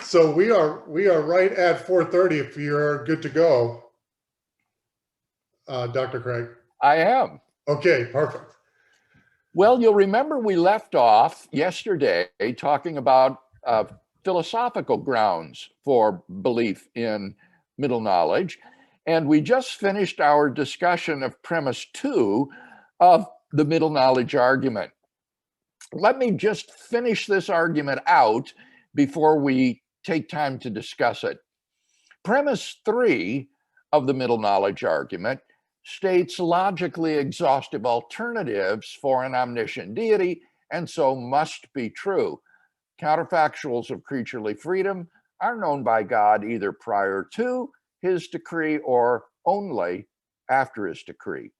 So we are right at 4:30 if you're good to go, Dr. Craig. I am. Okay, perfect. Well, you'll remember we left off yesterday talking about philosophical grounds for belief in middle knowledge. And we just finished our discussion of premise 2 of the middle knowledge argument. Let me just finish this argument out before we take time to discuss it. Premise 3 of the middle knowledge argument states logically exhaustive alternatives for an omniscient deity, and so must be true. Counterfactuals of creaturely freedom are known by God either prior to his decree or only after his decree.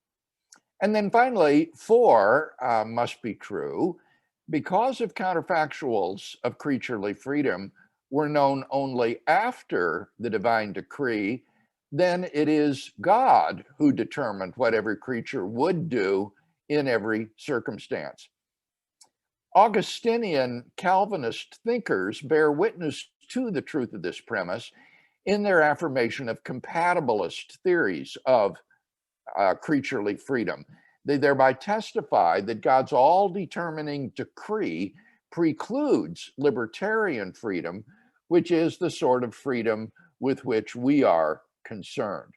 And then finally, 4 must be true because if counterfactuals of creaturely freedom were known only after the divine decree, then it is God who determined what every creature would do in every circumstance. Augustinian Calvinist thinkers bear witness to the truth of this premise in their affirmation of compatibilist theories of creaturely freedom. They thereby testify that God's all-determining decree precludes libertarian freedom, which is the sort of freedom with which we are concerned.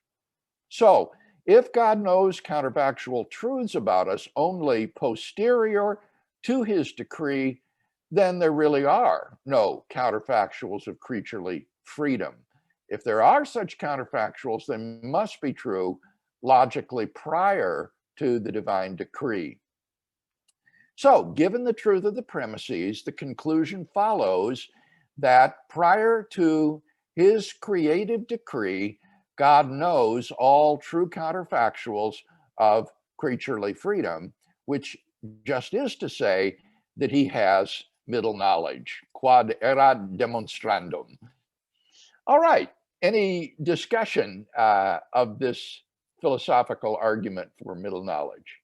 So, if God knows counterfactual truths about us only posterior to his decree, then there really are no counterfactuals of creaturely freedom. If there are such counterfactuals, they must be true logically prior to the divine decree. So, given the truth of the premises, the conclusion follows that prior to his creative decree, God knows all true counterfactuals of creaturely freedom, which just is to say that he has middle knowledge, quod erat demonstrandum. All right, any discussion of this philosophical argument for middle knowledge?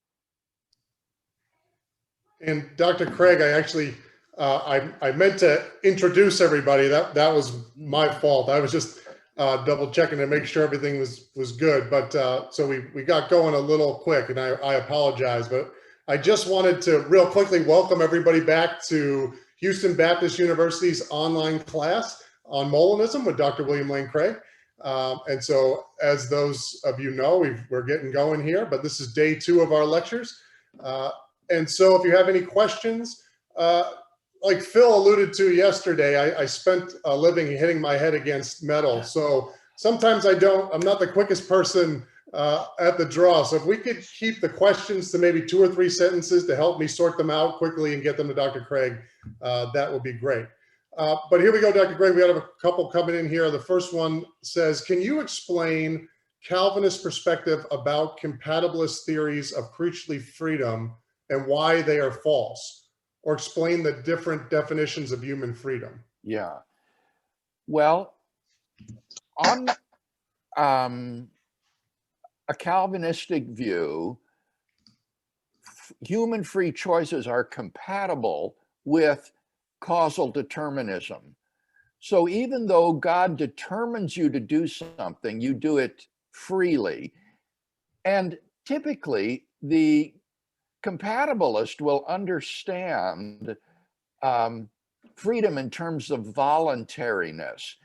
And Dr. Craig, I actually, I meant to introduce everybody. That was my fault. I was just double checking to make sure everything was good. But so we got going a little quick, and I apologize. But I just wanted to real quickly welcome everybody back to Houston Baptist University's online class on Molinism with Dr. William Lane Craig. And so, as those of you know, we're getting going here. But this is day 2 of our lectures. And so if you have any questions, like Phil alluded to yesterday, I spent a living hitting my head against metal. So sometimes I'm not the quickest person at the draw. So if we could keep the questions to maybe 2 or 3 sentences to help me sort them out quickly and get them to Dr. Craig, that would be great. But here we go, Dr. Craig. We have a couple coming in here. The first one says, can you explain Calvinist perspective about compatibilist theories of creaturely freedom and why they are false, or explain the different definitions of human freedom? Yeah. Well, on a Calvinistic view, human free choices are compatible with causal determinism. So even though God determines you to do something, you do it freely. And typically, the compatibilist will understand freedom in terms of voluntariness.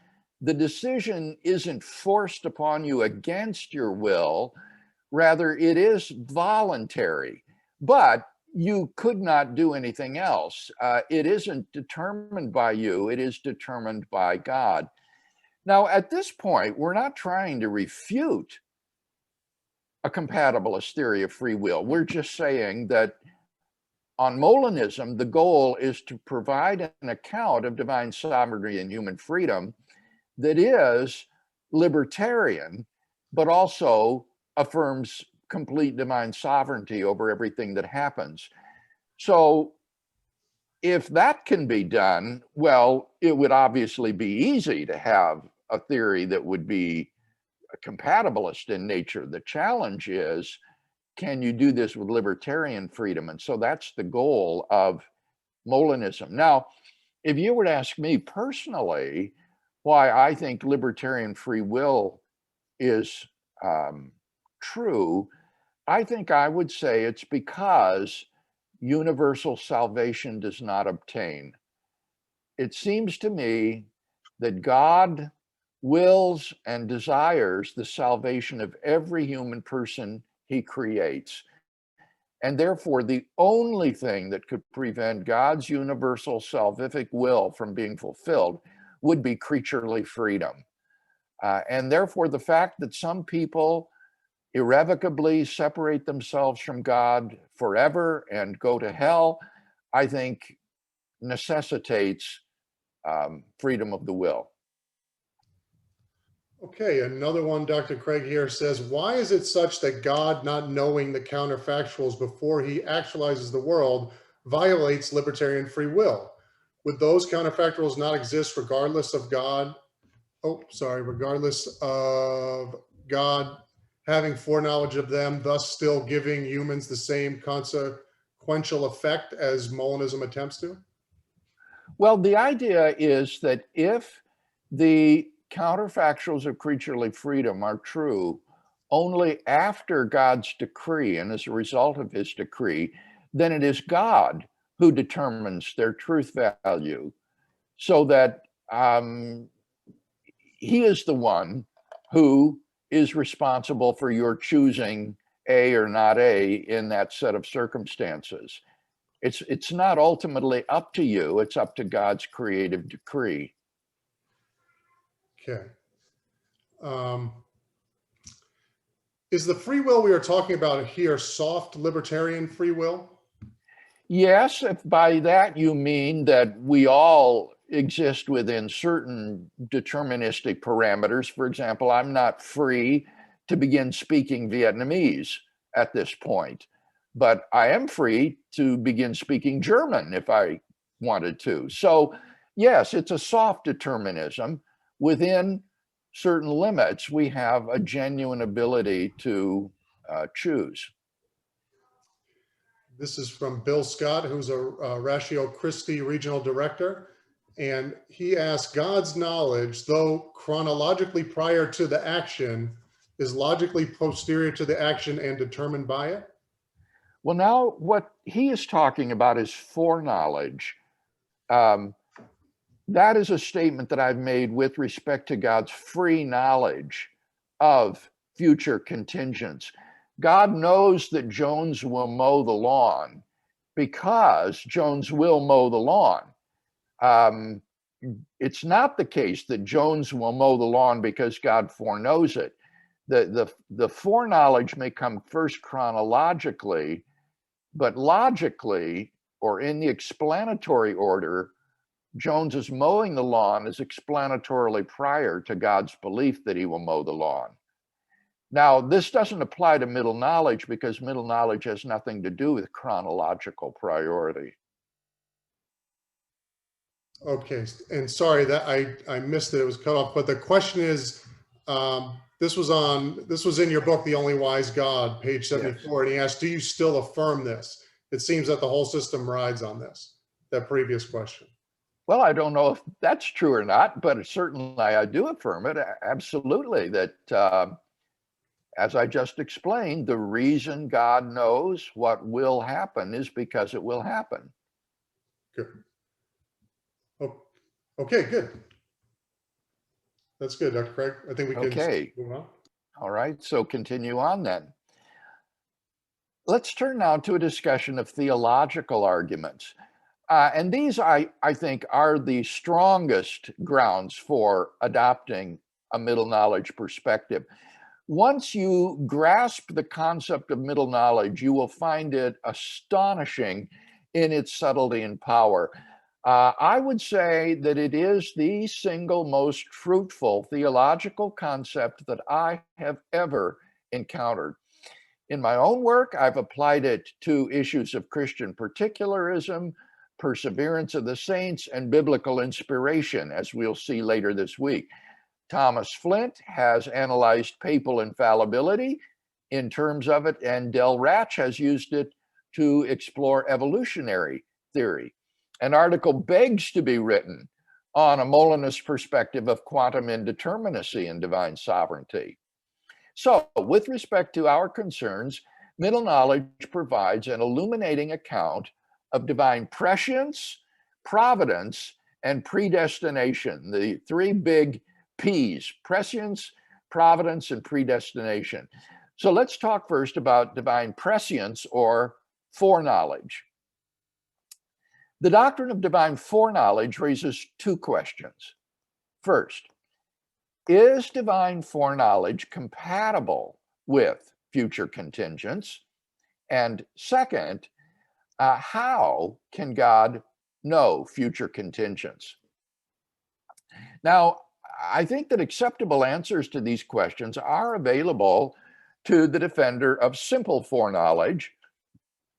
The decision isn't forced upon you against your will, rather it is voluntary, but you could not do anything else. It isn't determined by you, it is determined by God. Now, at this point, we're not trying to refute a compatibilist theory of free will. We're just saying that on Molinism, the goal is to provide an account of divine sovereignty and human freedom that is libertarian, but also affirms complete divine sovereignty over everything that happens. So if that can be done, well, it would obviously be easy to have a theory that would be compatibilist in nature. The challenge is, can you do this with libertarian freedom? And so that's the goal of Molinism. Now, if you were to ask me personally why I think libertarian free will is true, I think I would say it's because universal salvation does not obtain. It seems to me that God wills and desires the salvation of every human person he creates. And therefore, the only thing that could prevent God's universal salvific will from being fulfilled would be creaturely freedom. And therefore, the fact that some people irrevocably separate themselves from God forever and go to hell, I think necessitates freedom of the will. Okay, another one, Dr. Craig here says, why is it such that God, not knowing the counterfactuals before he actualizes the world, violates libertarian free will? Would those counterfactuals not exist regardless of God? Oh, sorry, regardless of God having foreknowledge of them, thus still giving humans the same consequential effect as Molinism attempts to? Well, the idea is that if the counterfactuals of creaturely freedom are true only after God's decree and as a result of his decree, then it is God who determines their truth value, so that he is the one who is responsible for your choosing A or not A in that set of circumstances. It's not ultimately up to you, it's up to God's creative decree. Okay. Is the free will we are talking about here soft libertarian free will? Yes, if by that you mean that we all exist within certain deterministic parameters. For example, I'm not free to begin speaking Vietnamese at this point, but I am free to begin speaking German if I wanted to. So, yes, it's a soft determinism. Within certain limits, we have a genuine ability to choose. This is from Bill Scott, who's a Ratio Christi regional director. And he asked, God's knowledge, though chronologically prior to the action, is logically posterior to the action and determined by it? Well, now what he is talking about is foreknowledge. Um, that is a statement that I've made with respect to God's free knowledge of future contingents. God knows that Jones will mow the lawn because Jones will mow the lawn. Um, it's not the case that Jones will mow the lawn because God foreknows it. The foreknowledge may come first chronologically, but logically, or in the explanatory order, Jones's mowing the lawn is explanatorily prior to God's belief that he will mow the lawn. Now, this doesn't apply to middle knowledge because middle knowledge has nothing to do with chronological priority. Okay, and sorry that I missed it. It was cut off. But the question is, this was in your book, The Only Wise God, page 74, and he asked, "Do you still affirm this?" It seems that the whole system rides on this. That previous question. Well, I don't know if that's true or not, but certainly I do affirm it absolutely. That as I just explained, the reason God knows what will happen is because it will happen. Good. Oh, okay, good. That's good, Dr. Craig. I think we can Okay. move on. All right. So continue on then. Let's turn now to a discussion of theological arguments. And these, I think, are the strongest grounds for adopting a middle knowledge perspective. Once you grasp the concept of middle knowledge, you will find it astonishing in its subtlety and power. I would say that it is the single most fruitful theological concept that I have ever encountered. In my own work, I've applied it to issues of Christian particularism, perseverance of the saints, and biblical inspiration, as we'll see later this week. Thomas Flint has analyzed papal infallibility in terms of it, and Del Ratch has used it to explore evolutionary theory. An article begs to be written on a Molinist perspective of quantum indeterminacy and divine sovereignty. So, with respect to our concerns, middle knowledge provides an illuminating account of divine prescience, providence, and predestination, the three big P's: prescience, providence, and predestination. So let's talk first about divine prescience or foreknowledge. The doctrine of divine foreknowledge raises two questions. First, is divine foreknowledge compatible with future contingents? And second, how can God know future contingents? Now, I think that acceptable answers to these questions are available to the defender of simple foreknowledge,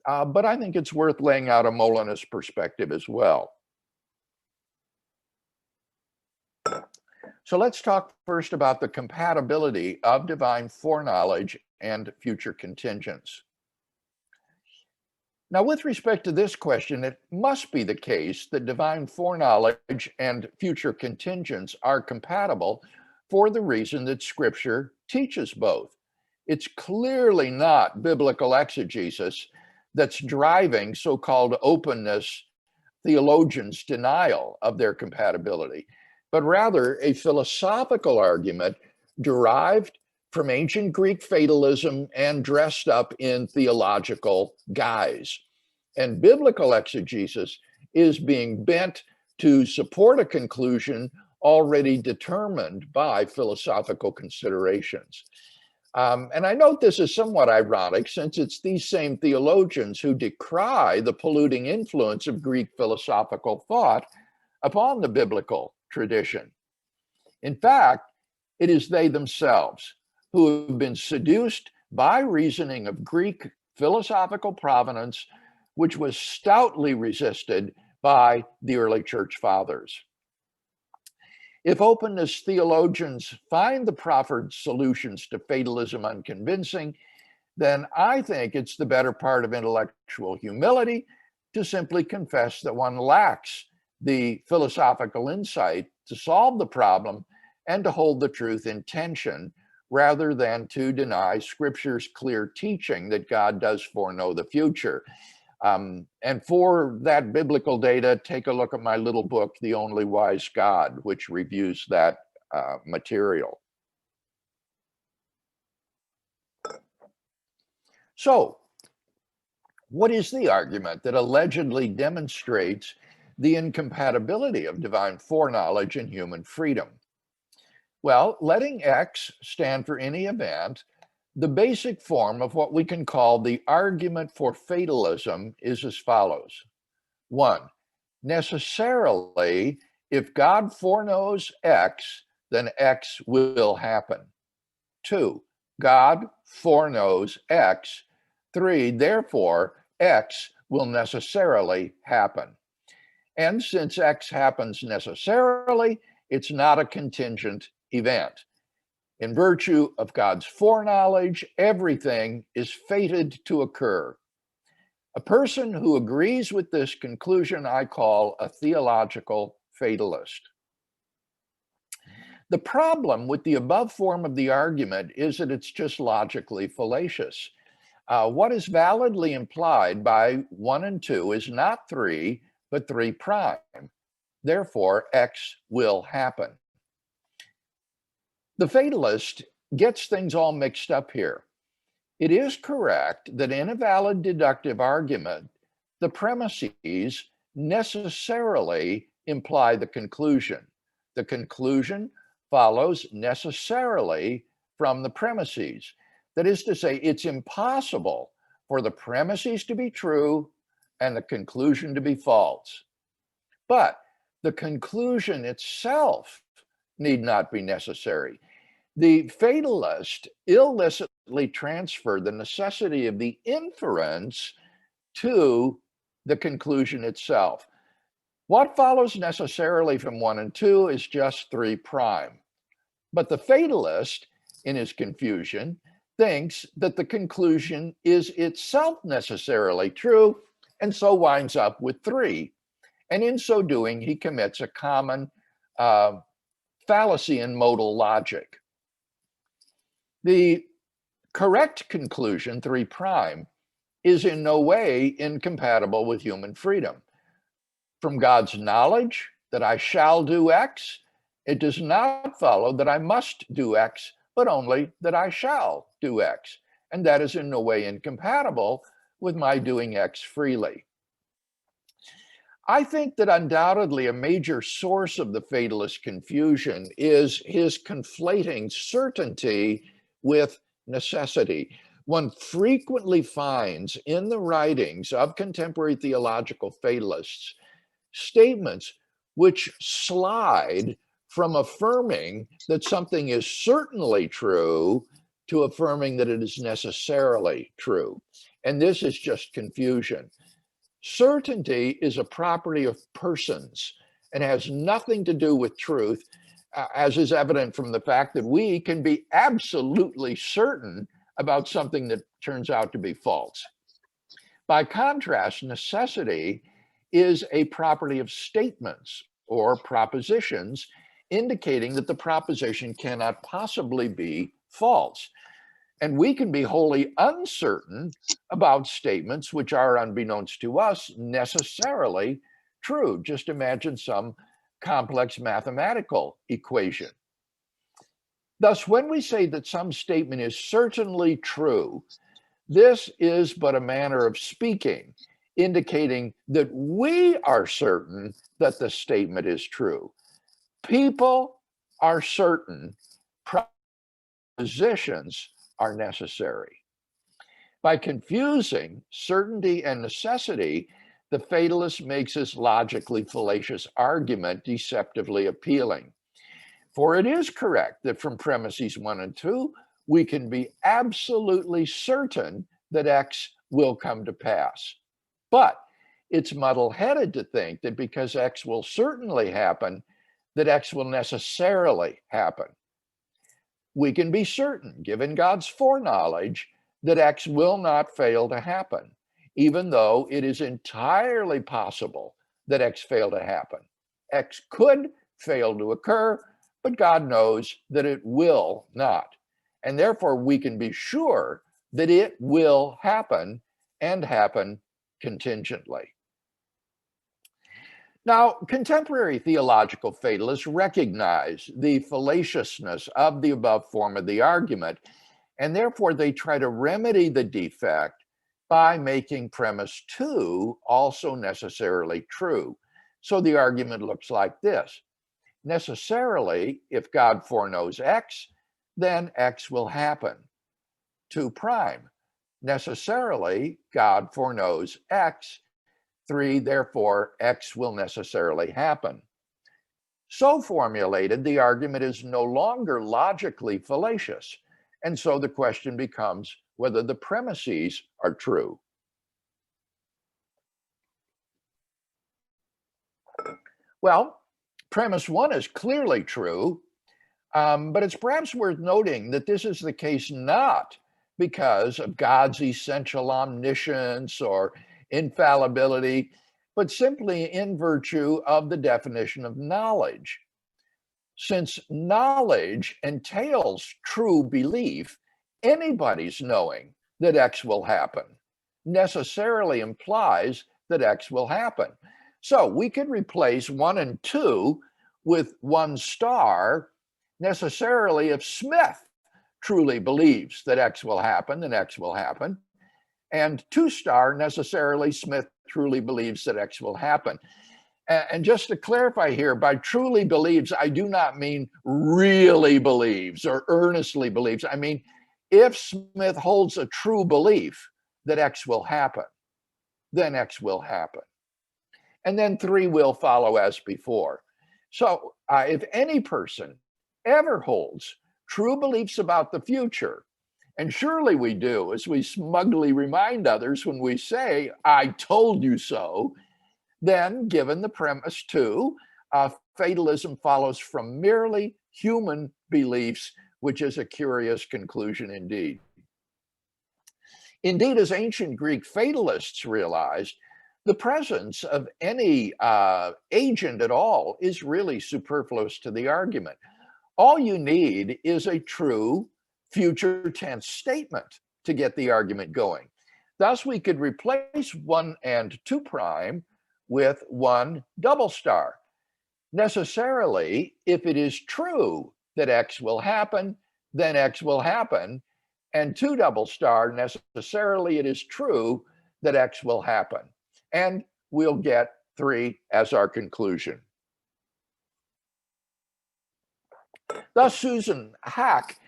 but I think it's worth laying out a Molinist perspective as well. So let's talk first about the compatibility of divine foreknowledge and future contingents. Now, with respect to this question, it must be the case that divine foreknowledge and future contingents are compatible for the reason that Scripture teaches both. It's clearly not biblical exegesis that's driving so-called openness theologians' denial of their compatibility, but rather a philosophical argument derived from ancient Greek fatalism and dressed up in theological guise. And biblical exegesis is being bent to support a conclusion already determined by philosophical considerations. And I note this is somewhat ironic, since it's these same theologians who decry the polluting influence of Greek philosophical thought upon the biblical tradition. In fact, it is they themselves who have been seduced by reasoning of Greek philosophical provenance, which was stoutly resisted by the early church fathers. If openness theologians find the proffered solutions to fatalism unconvincing, then I think it's the better part of intellectual humility to simply confess that one lacks the philosophical insight to solve the problem and to hold the truth in tension, rather than to deny Scripture's clear teaching that God does foreknow the future. And for that biblical data, take a look at my little book, The Only Wise God, which reviews that material. So, what is the argument that allegedly demonstrates the incompatibility of divine foreknowledge and human freedom? Well, letting X stand for any event, the basic form of what we can call the argument for fatalism is as follows. 1, necessarily, if God foreknows X, then X will happen. 2, God foreknows X. 3, therefore, X will necessarily happen. And since X happens necessarily, it's not a contingent event. In virtue of God's foreknowledge, everything is fated to occur. A person who agrees with this conclusion I call a theological fatalist. The problem with the above form of the argument is that it's just logically fallacious. What is validly implied by 1 and 2 is not 3, but 3 prime. Therefore, X will happen. The fatalist gets things all mixed up here. It is correct that in a valid deductive argument, the premises necessarily imply the conclusion. The conclusion follows necessarily from the premises. That is to say, it's impossible for the premises to be true and the conclusion to be false. But the conclusion itself need not be necessary. The fatalist illicitly transferred the necessity of the inference to the conclusion itself. What follows necessarily from 1 and 2 is just 3 prime. But the fatalist, in his confusion, thinks that the conclusion is itself necessarily true, and so winds up with 3. And in so doing, he commits a common fallacy in modal logic. The correct conclusion, 3 prime, is in no way incompatible with human freedom. From God's knowledge that I shall do X, it does not follow that I must do X, but only that I shall do X. And that is in no way incompatible with my doing X freely. I think that undoubtedly a major source of the fatalist confusion is his conflating certainty with necessity. One frequently finds in the writings of contemporary theological fatalists statements which slide from affirming that something is certainly true to affirming that it is necessarily true. And this is just confusion. Certainty is a property of persons and has nothing to do with truth, as is evident from the fact that we can be absolutely certain about something that turns out to be false. By contrast, necessity is a property of statements or propositions, indicating that the proposition cannot possibly be false. And we can be wholly uncertain about statements which are, unbeknownst to us, necessarily true. Just imagine some complex mathematical equation. Thus, when we say that some statement is certainly true, this is but a manner of speaking, indicating that we are certain that the statement is true. People are certain, propositions are necessary. By confusing certainty and necessity, the fatalist makes his logically fallacious argument deceptively appealing. For it is correct that from premises 1 and 2, we can be absolutely certain that X will come to pass. But it's muddle-headed to think that because X will certainly happen, that X will necessarily happen. We can be certain, given God's foreknowledge, that X will not fail to happen, even though it is entirely possible that X fail to happen. X could fail to occur, but God knows that it will not. And therefore, we can be sure that it will happen and happen contingently. Now, contemporary theological fatalists recognize the fallaciousness of the above form of the argument, and therefore they try to remedy the defect by making premise 2 also necessarily true. So the argument looks like this. Necessarily, if God foreknows X, then X will happen. 2 prime. Necessarily, God foreknows X. 3, therefore, X will necessarily happen. So formulated, the argument is no longer logically fallacious. And so the question becomes whether the premises are true. Well, premise 1 is clearly true, but it's perhaps worth noting that this is the case not because of God's essential omniscience or infallibility, but simply in virtue of the definition of knowledge. Since knowledge entails true belief, anybody's knowing that X will happen necessarily implies that X will happen. So we could replace 1 and 2 with 1 star necessarily if Smith truly believes that X will happen, then X will happen. And 2 star necessarily Smith truly believes that X will happen. And just to clarify here, by truly believes, I do not mean really believes or earnestly believes. I mean, if Smith holds a true belief that X will happen, then X will happen. And then 3 will follow as before. So if any person ever holds true beliefs about the future, and surely we do, as we smugly remind others when we say, I told you so, then given the premise 2, fatalism follows from merely human beliefs, which is a curious conclusion indeed. Indeed, as ancient Greek fatalists realized, The presence of any agent at all is really superfluous to the argument. All you need is a true future tense statement to get the argument going. Thus, we could replace 1 and 2 prime with 1 double star. Necessarily, if it is true that X will happen, then X will happen. And 2 double star, necessarily it is true that X will happen. And we'll get 3 as our conclusion. Thus, Susan Hack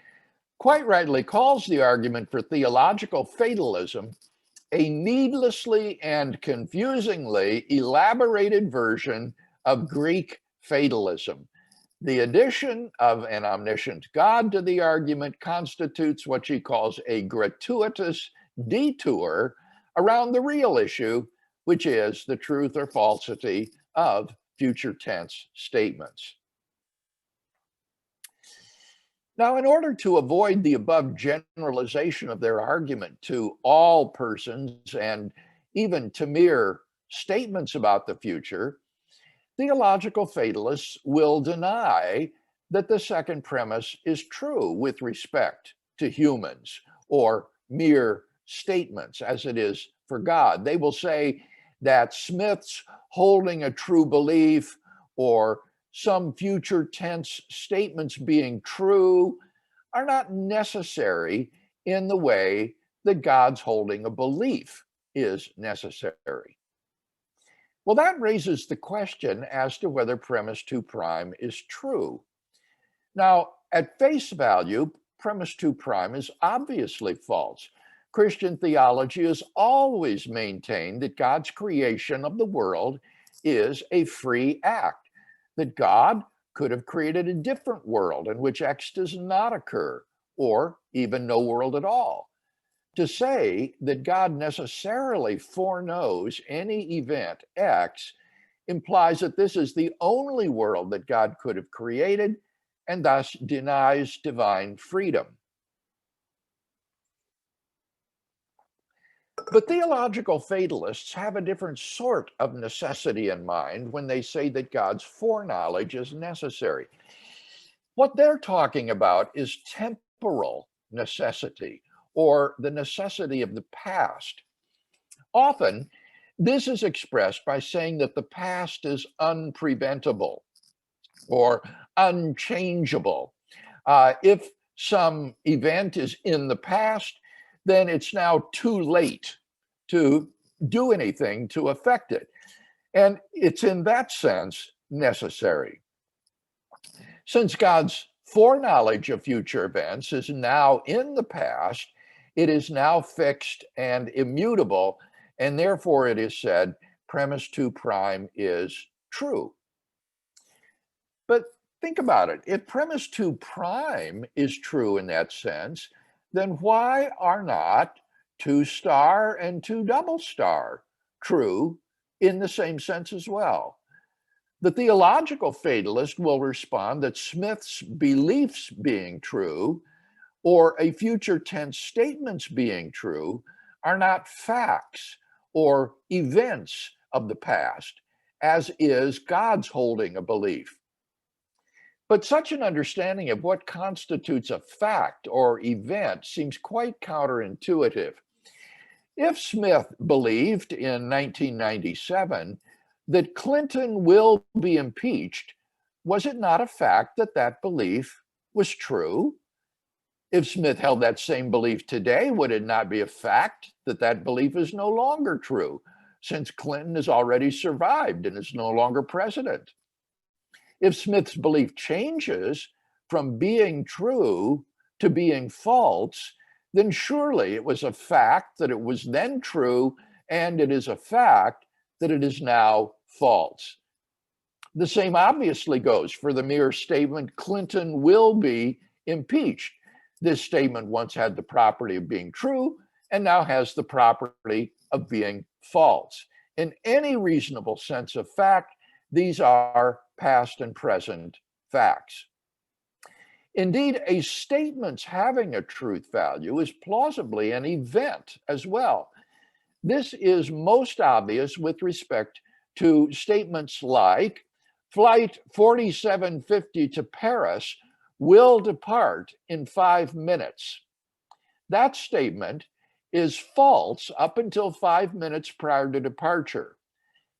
quite rightly calls the argument for theological fatalism a needlessly and confusingly elaborated version of Greek fatalism. The addition of an omniscient God to the argument constitutes what she calls a gratuitous detour around the real issue, which is the truth or falsity of future tense statements. Now, in order to avoid the above generalization of their argument to all persons and even to mere statements about the future, theological fatalists will deny that the second premise is true with respect to humans or mere statements as it is for God. They will say that Smith's holding a true belief or some future tense statements being true are not necessary in the way that God's holding a belief is necessary. Well, that raises the question as to whether premise 2 prime is true. Now, at face value, premise 2 prime is obviously false. Christian theology has always maintained that God's creation of the world is a free act, that God could have created a different world in which X does not occur, or even no world at all. To say that God necessarily foreknows any event X implies that this is the only world that God could have created and thus denies divine freedom. But theological fatalists have a different sort of necessity in mind when they say that God's foreknowledge is necessary. What they're talking about is temporal necessity, or the necessity of the past. Often, this is expressed by saying that the past is unpreventable or unchangeable. If some event is in the past, then it's now too late to do anything to affect it. And it's in that sense necessary. Since God's foreknowledge of future events is now in the past, it is now fixed and immutable, and therefore it is said premise 2 prime is true. But think about it. If premise 2 prime is true in that sense, then why are not 2 star and 2 double star true in the same sense as well? The theological fatalist will respond that Smith's beliefs being true or a future tense statements being true are not facts or events of the past, as is God's holding a belief. But such an understanding of what constitutes a fact or event seems quite counterintuitive. If Smith believed in 1997 that Clinton will be impeached, was it not a fact that that belief was true? If Smith held that same belief today, would it not be a fact that that belief is no longer true, since Clinton has already survived and is no longer president? If Smith's belief changes from being true to being false, then surely it was a fact that it was then true, and it is a fact that it is now false. The same obviously goes for the mere statement, Clinton will be impeached. This statement once had the property of being true and now has the property of being false. In any reasonable sense of fact, these are past and present facts. Indeed, a statement having a truth value is plausibly an event as well. This is most obvious with respect to statements like Flight 4750 to Paris will depart in 5 minutes. That statement is false up until 5 minutes prior to departure.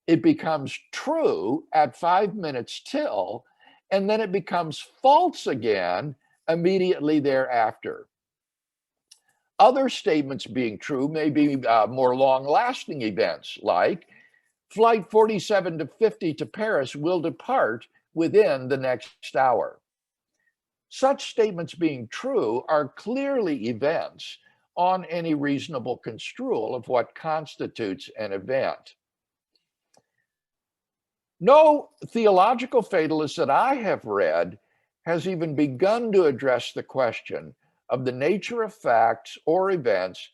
It becomes true at 5 minutes till, and then it becomes false again immediately thereafter. Other statements being true may be more long-lasting events, like Flight 47 to 50 to Paris will depart within the next hour. Such statements being true are clearly events on any reasonable construal of what constitutes an event. No theological fatalist that I have read has even begun to address the question of the nature of facts or events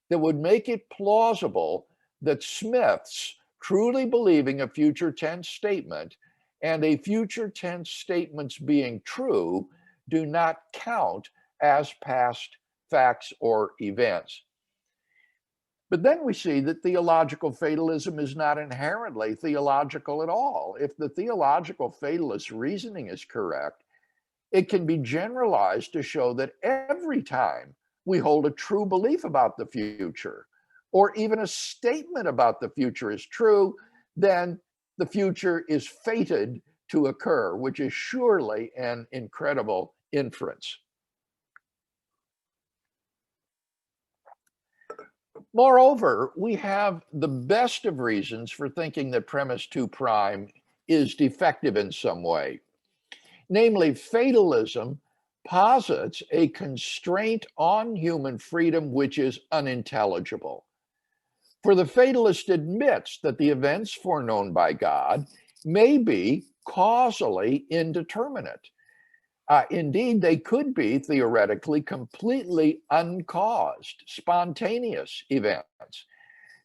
that would make it plausible that Smith's truly believing a future tense statement and a future tense statement's being true do not count as past facts or events. But then we see that theological fatalism is not inherently theological at all. If the theological fatalist reasoning is correct, it can be generalized to show that every time we hold a true belief about the future, or even a statement about the future is true, then the future is fated to occur, which is surely an incredible inference. Moreover, we have the best of reasons for thinking that premise 2 prime is defective in some way. Namely, fatalism posits a constraint on human freedom which is unintelligible. For the fatalist admits that the events foreknown by God may be causally indeterminate. Indeed, they could be theoretically completely uncaused, spontaneous events.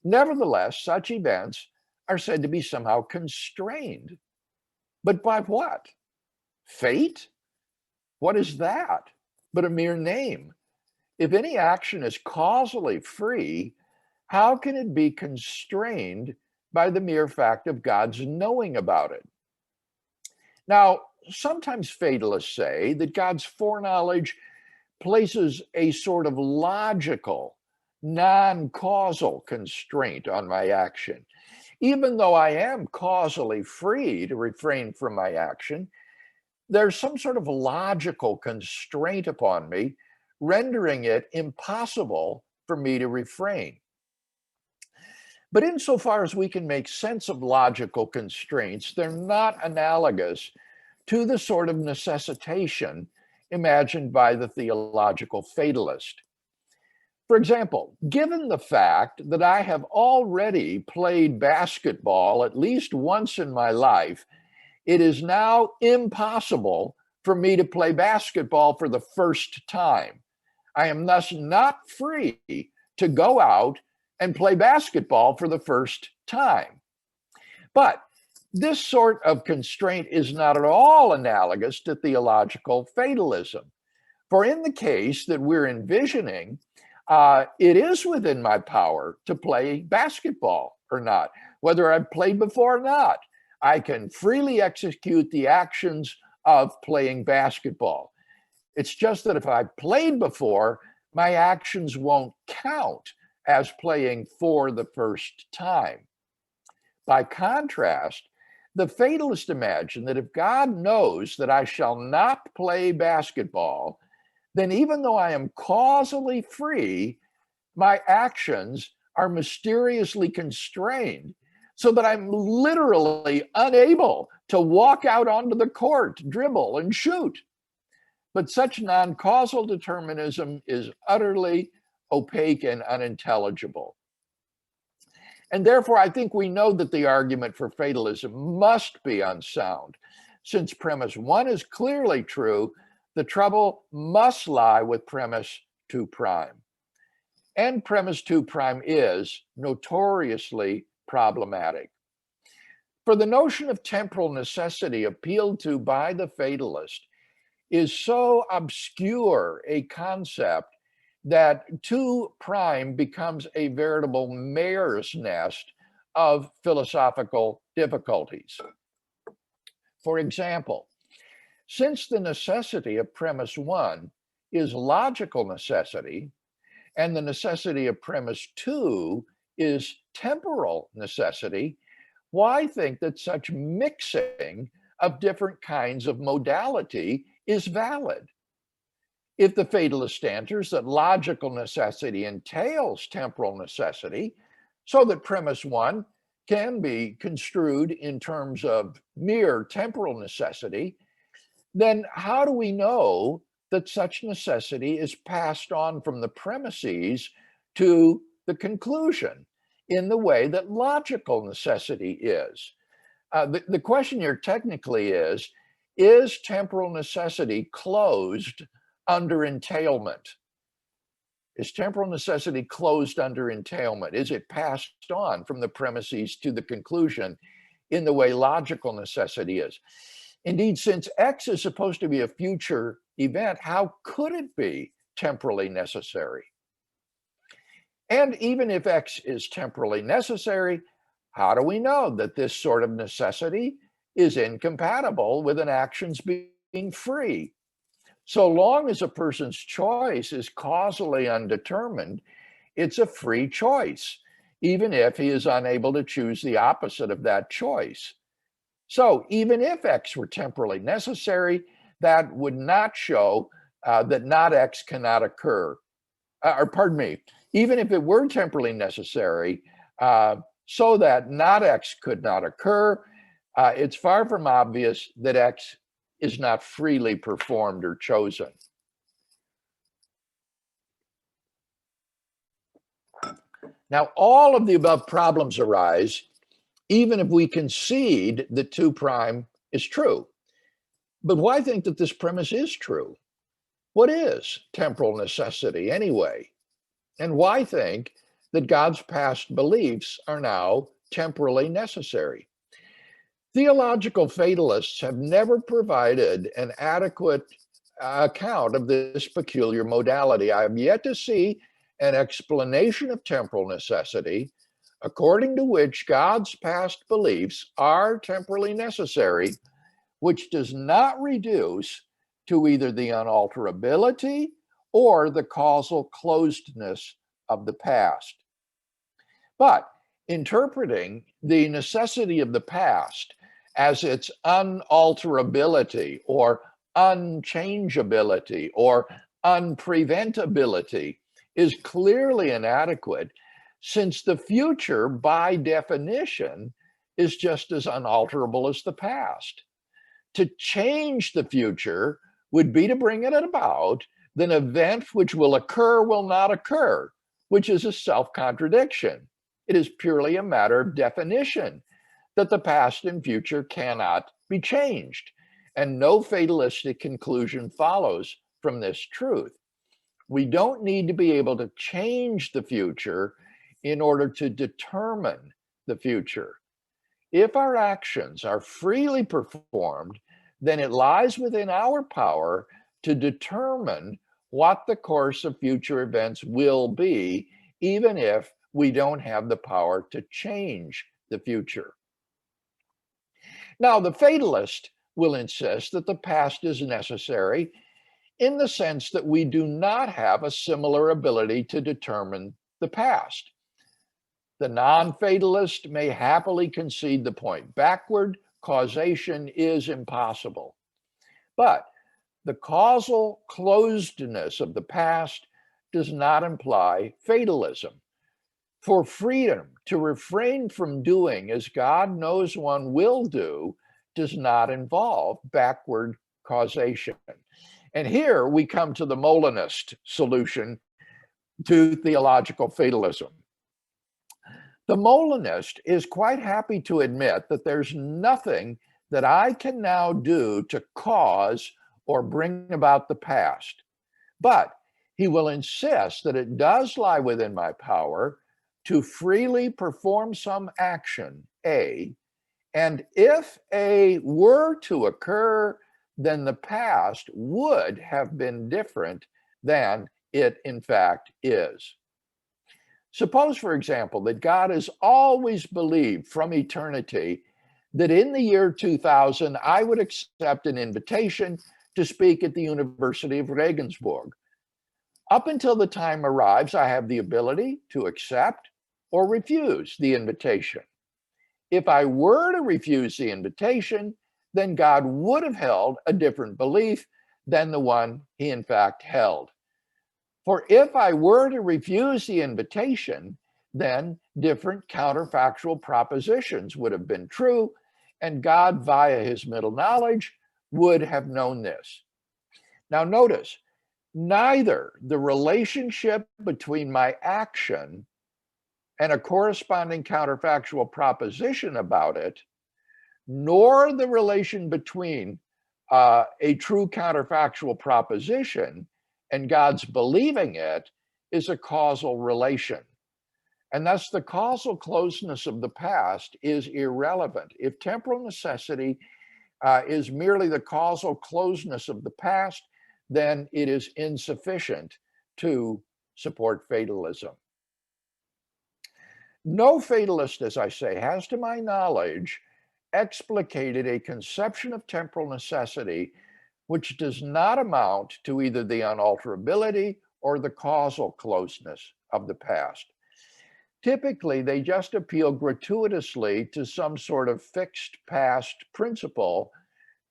Nevertheless, such events are said to be somehow constrained. But by what? Fate? What is that but a mere name? If any action is causally free, how can it be constrained by the mere fact of God's knowing about it? Now, sometimes fatalists say that God's foreknowledge places a sort of logical, non-causal constraint on my action. Even though I am causally free to refrain from my action, there's some sort of logical constraint upon me, rendering it impossible for me to refrain. But insofar as we can make sense of logical constraints, they're not analogous to the sort of necessitation imagined by the theological fatalist. For example, given the fact that I have already played basketball at least once in my life, it is now impossible for me to play basketball for the first time. I am thus not free to go out and play basketball for the first time. But this sort of constraint is not at all analogous to theological fatalism. For in the case that we're envisioning, it is within my power to play basketball or not, whether I've played before or not. I can freely execute the actions of playing basketball. It's just that if I've played before, my actions won't count as playing for the first time. By contrast, the fatalists imagine that if God knows that I shall not play basketball, then even though I am causally free, my actions are mysteriously constrained so that I'm literally unable to walk out onto the court, dribble, and shoot. But such non-causal determinism is utterly opaque and unintelligible. And therefore, I think we know that the argument for fatalism must be unsound. Since premise 1 is clearly true, the trouble must lie with premise 2 prime. And premise 2 prime is notoriously problematic. For the notion of temporal necessity appealed to by the fatalist is so obscure a concept that 2 prime becomes a veritable mare's nest of philosophical difficulties. For example, since the necessity of premise 1 is logical necessity, and the necessity of premise 2 is temporal necessity, why think that such mixing of different kinds of modality is valid? If the fatalist answers that logical necessity entails temporal necessity, so that premise 1 can be construed in terms of mere temporal necessity, then how do we know that such necessity is passed on from the premises to the conclusion in the way that logical necessity is? The question here technically is temporal necessity closed under entailment? Is temporal necessity closed under entailment? Is it passed on from the premises to the conclusion in the way logical necessity is? Indeed, since X is supposed to be a future event, how could it be temporally necessary? And even if X is temporally necessary, how do we know that this sort of necessity is incompatible with an action's being free? So long as a person's choice is causally undetermined, it's a free choice, even if he is unable to choose the opposite of that choice. So even if X were temporally necessary, that would not show that not X cannot occur. Or pardon me, even if it were temporally necessary, so that not X could not occur, it's far from obvious that X is not freely performed or chosen. Now, all of the above problems arise even if we concede that 2 prime is true. But why think that this premise is true? What is temporal necessity anyway? And why think that God's past beliefs are now temporally necessary? Theological fatalists have never provided an adequate account of this peculiar modality. I have yet to see an explanation of temporal necessity according to which God's past beliefs are temporally necessary, which does not reduce to either the unalterability or the causal closedness of the past. But interpreting the necessity of the past as its unalterability or unchangeability or unpreventability is clearly inadequate, since the future, by definition, is just as unalterable as the past. To change the future would be to bring it about, then an event which will occur will not occur, which is a self-contradiction. It is purely a matter of definition that the past and future cannot be changed, and no fatalistic conclusion follows from this truth. We don't need to be able to change the future in order to determine the future. If our actions are freely performed, then it lies within our power to determine what the course of future events will be, even if we don't have the power to change the future. Now, the fatalist will insist that the past is necessary in the sense that we do not have a similar ability to determine the past. The non-fatalist may happily concede the point. Backward causation is impossible. But the causal closedness of the past does not imply fatalism. For freedom to refrain from doing as God knows one will do does not involve backward causation. And here we come to the Molinist solution to theological fatalism. The Molinist is quite happy to admit that there's nothing that I can now do to cause or bring about the past. But he will insist that it does lie within my power to freely perform some action, A, and if A were to occur, then the past would have been different than it in fact is. Suppose, for example, that God has always believed from eternity that in the year 2000, I would accept an invitation to speak at the University of Regensburg. Up until the time arrives, I have the ability to accept or refuse the invitation. If I were to refuse the invitation, then God would have held a different belief than the one he in fact held. For if I were to refuse the invitation, then different counterfactual propositions would have been true, and God, via his middle knowledge, would have known this. Now, notice, neither the relationship between my action and a corresponding counterfactual proposition about it, nor the relation between a true counterfactual proposition and God's believing it is a causal relation. And thus the causal closeness of the past is irrelevant. If temporal necessity is merely the causal closeness of the past, then it is insufficient to support fatalism. No fatalist, as I say, has, to my knowledge, explicated a conception of temporal necessity which does not amount to either the unalterability or the causal closeness of the past. Typically, they just appeal gratuitously to some sort of fixed past principle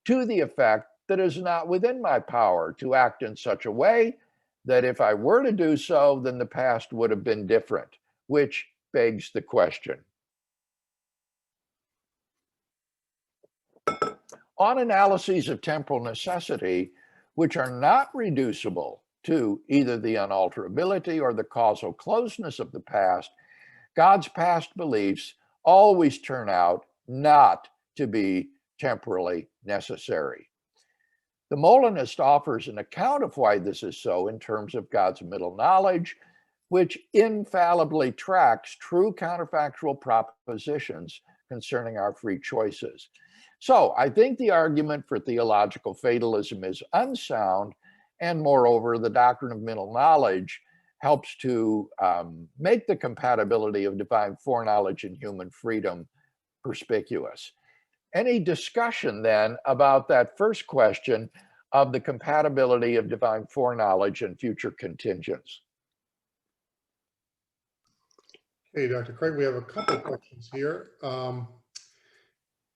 to the effect that it is not within my power to act in such a way that if I were to do so, then the past would have been different, which begs the question. On analyses of temporal necessity, which are not reducible to either the unalterability or the causal closeness of the past, God's past beliefs always turn out not to be temporally necessary. The Molinist offers an account of why this is so in terms of God's middle knowledge, which infallibly tracks true counterfactual propositions concerning our free choices. So I think the argument for theological fatalism is unsound, and moreover, the doctrine of middle knowledge helps to make the compatibility of divine foreknowledge and human freedom perspicuous. Any discussion then about that first question of the compatibility of divine foreknowledge and future contingents? Hey, Dr. Craig, we have a couple of questions here.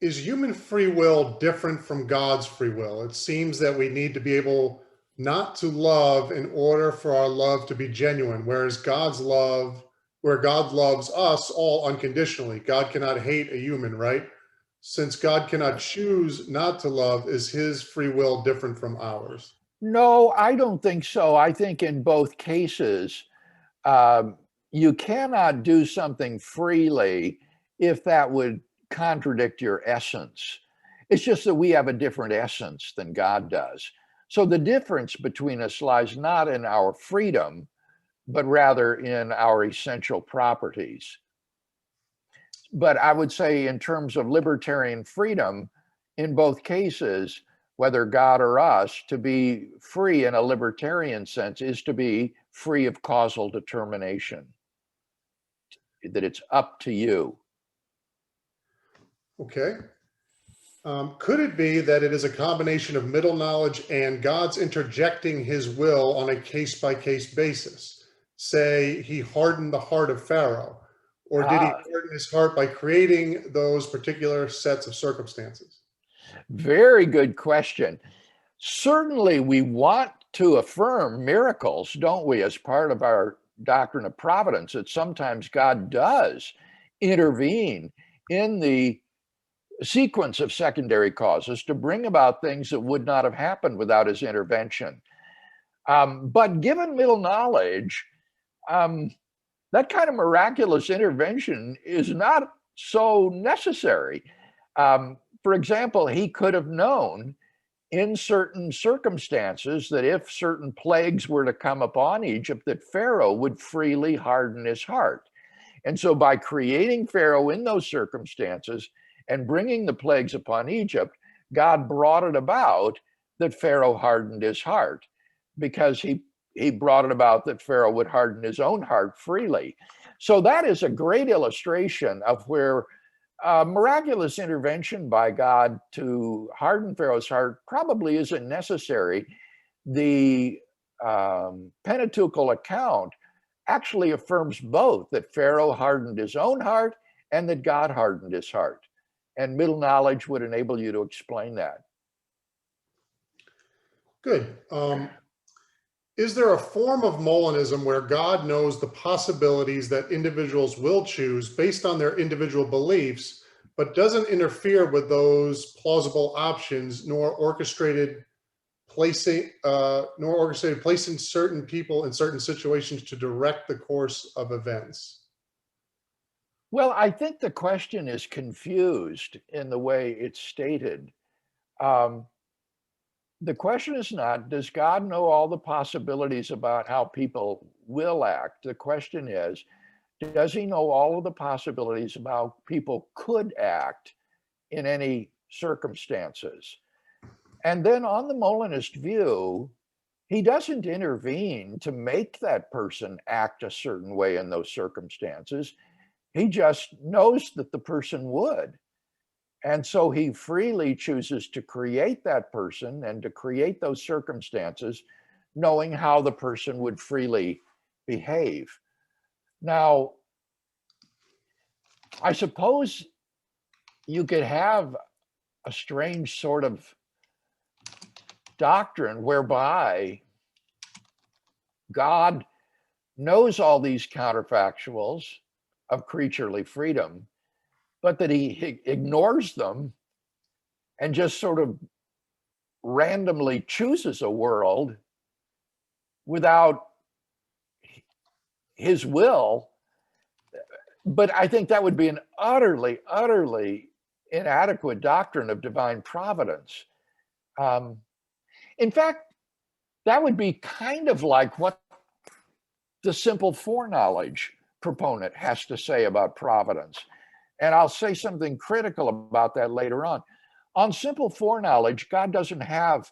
Is human free will different from God's free will? It seems that we need to be able not to love in order for our love to be genuine, whereas God's love, where God loves us all unconditionally, God cannot hate a human, right? Since God cannot choose not to love, is his free will different from ours? No, I don't think so. I think in both cases, you cannot do something freely if that would contradict your essence. It's just that we have a different essence than God does. So the difference between us lies not in our freedom, but rather in our essential properties. But I would say, in terms of libertarian freedom, in both cases, whether God or us, to be free in a libertarian sense is to be free of causal determination, that it's up to you. Okay. Could it be that it is a combination of middle knowledge and God's interjecting his will on a case-by-case basis? Say he hardened the heart of Pharaoh, or did he harden his heart by creating those particular sets of circumstances? Very good question. Certainly, we want to affirm miracles, don't we, as part of our doctrine of providence, that sometimes God does intervene in the sequence of secondary causes to bring about things that would not have happened without his intervention. But given middle knowledge, that kind of miraculous intervention is not so necessary. For example, he could have known in certain circumstances that if certain plagues were to come upon Egypt, that Pharaoh would freely harden his heart. And so by creating Pharaoh in those circumstances and bringing the plagues upon Egypt, God brought it about that Pharaoh hardened his heart because he he brought it about that Pharaoh would harden his own heart freely. So that is a great illustration of where miraculous intervention by God to harden Pharaoh's heart probably isn't necessary. The Pentateuchal account actually affirms both, that Pharaoh hardened his own heart and that God hardened his heart. And middle knowledge would enable you to explain that. Good. Is there a form of Molinism where God knows the possibilities that individuals will choose based on their individual beliefs, but doesn't interfere with those plausible options, nor orchestrated placing certain people in certain situations to direct the course of events? Well, I think the question is confused in the way it's stated. Um, the question is not, does God know all the possibilities about how people will act? The question is, does he know all of the possibilities about how people could act in any circumstances? And then on the Molinist view, he doesn't intervene to make that person act a certain way in those circumstances. He just knows that the person would. And so he freely chooses to create that person and to create those circumstances, knowing how the person would freely behave. Now, I suppose you could have a strange sort of doctrine whereby God knows all these counterfactuals of creaturely freedom, but that he ignores them and just sort of randomly chooses a world without his will. But I think that would be an utterly inadequate doctrine of divine providence. In fact, that would be kind of like what the simple foreknowledge proponent has to say about providence. And I'll say something critical about that later on. On simple foreknowledge, God doesn't have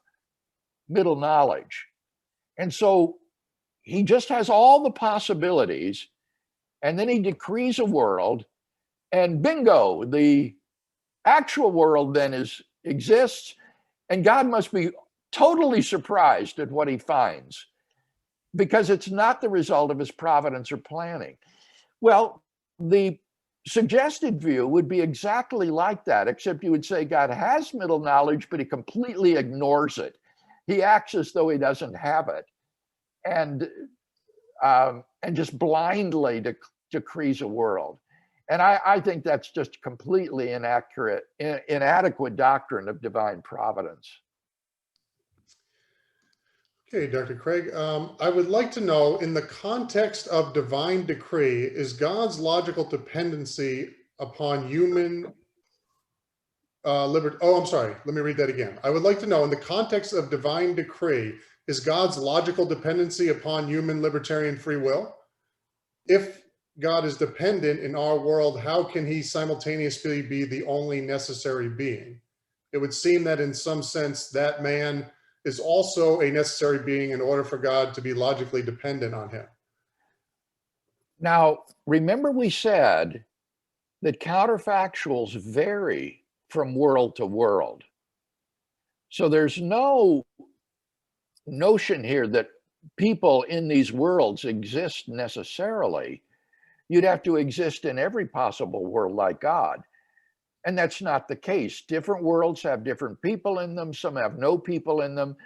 middle knowledge. And so he just has all the possibilities, and then he decrees a world, and bingo, the actual world then exists, and God must be totally surprised at what he finds because it's not the result of his providence or planning. Well, the suggested view would be exactly like that, except you would say God has middle knowledge, but he completely ignores it. He acts as though he doesn't have it, and just blindly decrees a world. And I think that's just completely inadequate doctrine of divine providence. Okay, Dr. Craig, I would like to know, in the context of divine decree, is God's logical dependency upon human liberty? Oh, I'm sorry. Let me read that again. I would like to know, in the context of divine decree, is God's logical dependency upon human libertarian free will? If God is dependent in our world, how can he simultaneously be the only necessary being? It would seem that in some sense that man is also a necessary being in order for God to be logically dependent on him. Now, remember we said that counterfactuals vary from world to world. So there's no notion here that people in these worlds exist necessarily. You'd have to exist in every possible world like God. And that's not the case. Different worlds have different people in them. Some have no people in them.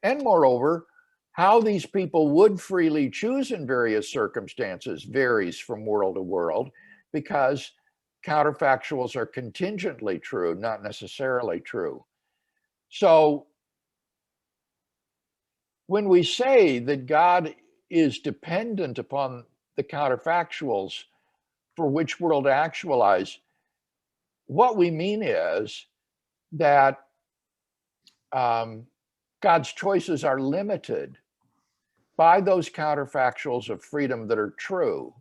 And moreover, how these people would freely choose in various circumstances varies from world to world, because counterfactuals are contingently true, not necessarily true. So when we say that God is dependent upon the counterfactuals for which world to actualize, what we mean is that God's choices are limited by those counterfactuals of freedom that are true,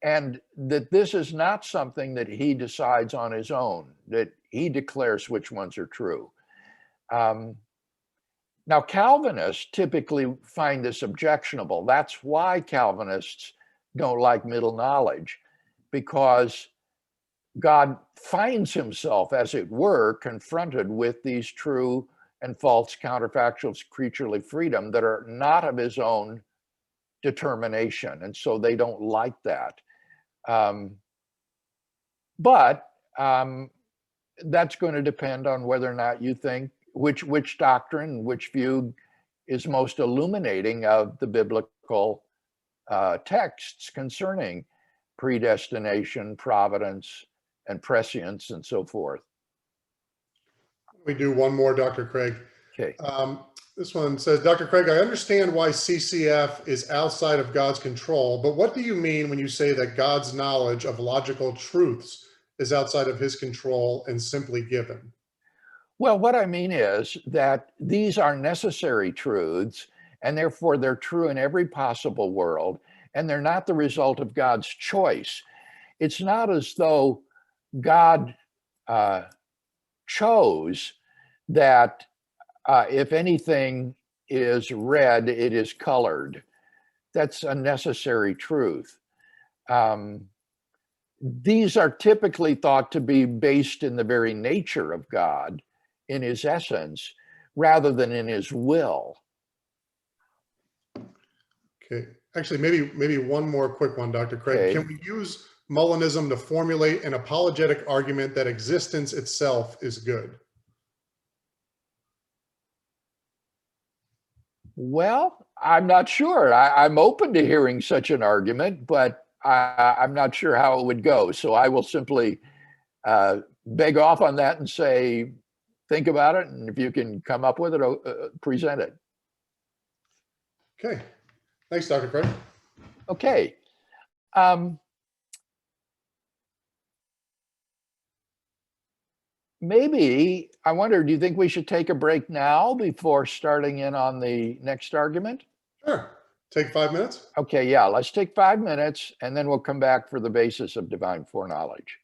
and that this is not something that he decides on his own, that he declares which ones are true. Now, Calvinists typically find this objectionable. That's why Calvinists don't like middle knowledge, because God finds himself, as it were, confronted with these true and false counterfactuals, creaturely freedom, that are not of his own determination. And so they don't like that. But that's going to depend on whether or not you think which doctrine, which view is most illuminating of the biblical texts concerning predestination, providence, and prescience, and so forth. We do one more, Dr. Craig. Okay. This one says, Dr. Craig, I understand why CCF is outside of God's control, but what do you mean when you say that God's knowledge of logical truths is outside of his control and simply given? Well, what I mean is that these are necessary truths, and therefore they're true in every possible world, and they're not the result of God's choice. It's not as though God chose that if anything is red, it is colored. That's a necessary truth. These are typically thought to be based in the very nature of God, in his essence, rather than in his will. Okay. Actually, maybe one more quick one, Dr. Craig. Okay. Can we use Molinism to formulate an apologetic argument that existence itself is good? Well, I'm not sure. I'm open to hearing such an argument, but I'm not sure how it would go. So I will simply beg off on that and say, think about it. And if you can come up with it, present it. Okay. Thanks, Dr. Craig. Okay. Maybe, I wonder, do you think we should take a break now before starting in on the next argument? Sure. Take 5 minutes. Okay, yeah, let's take 5 minutes and then we'll come back for the basis of divine foreknowledge.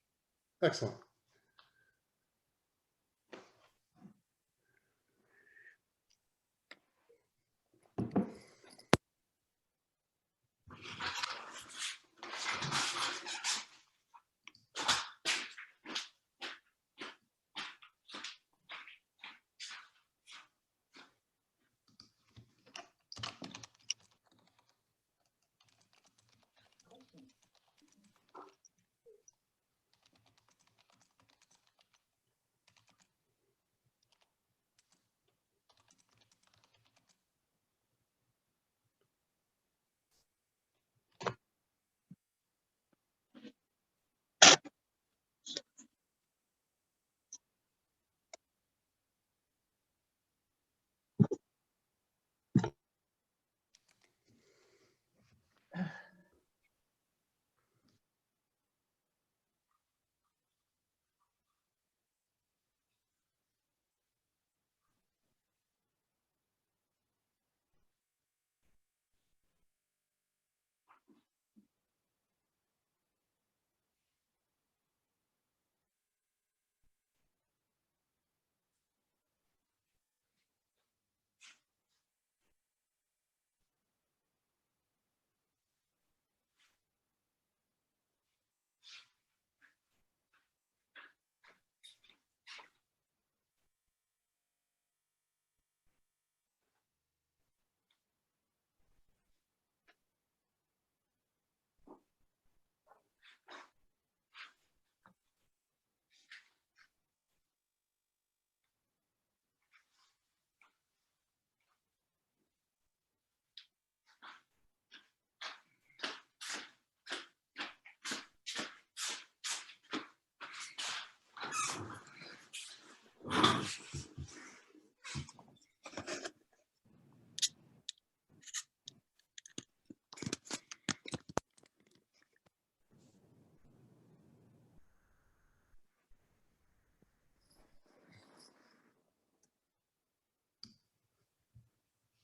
Excellent.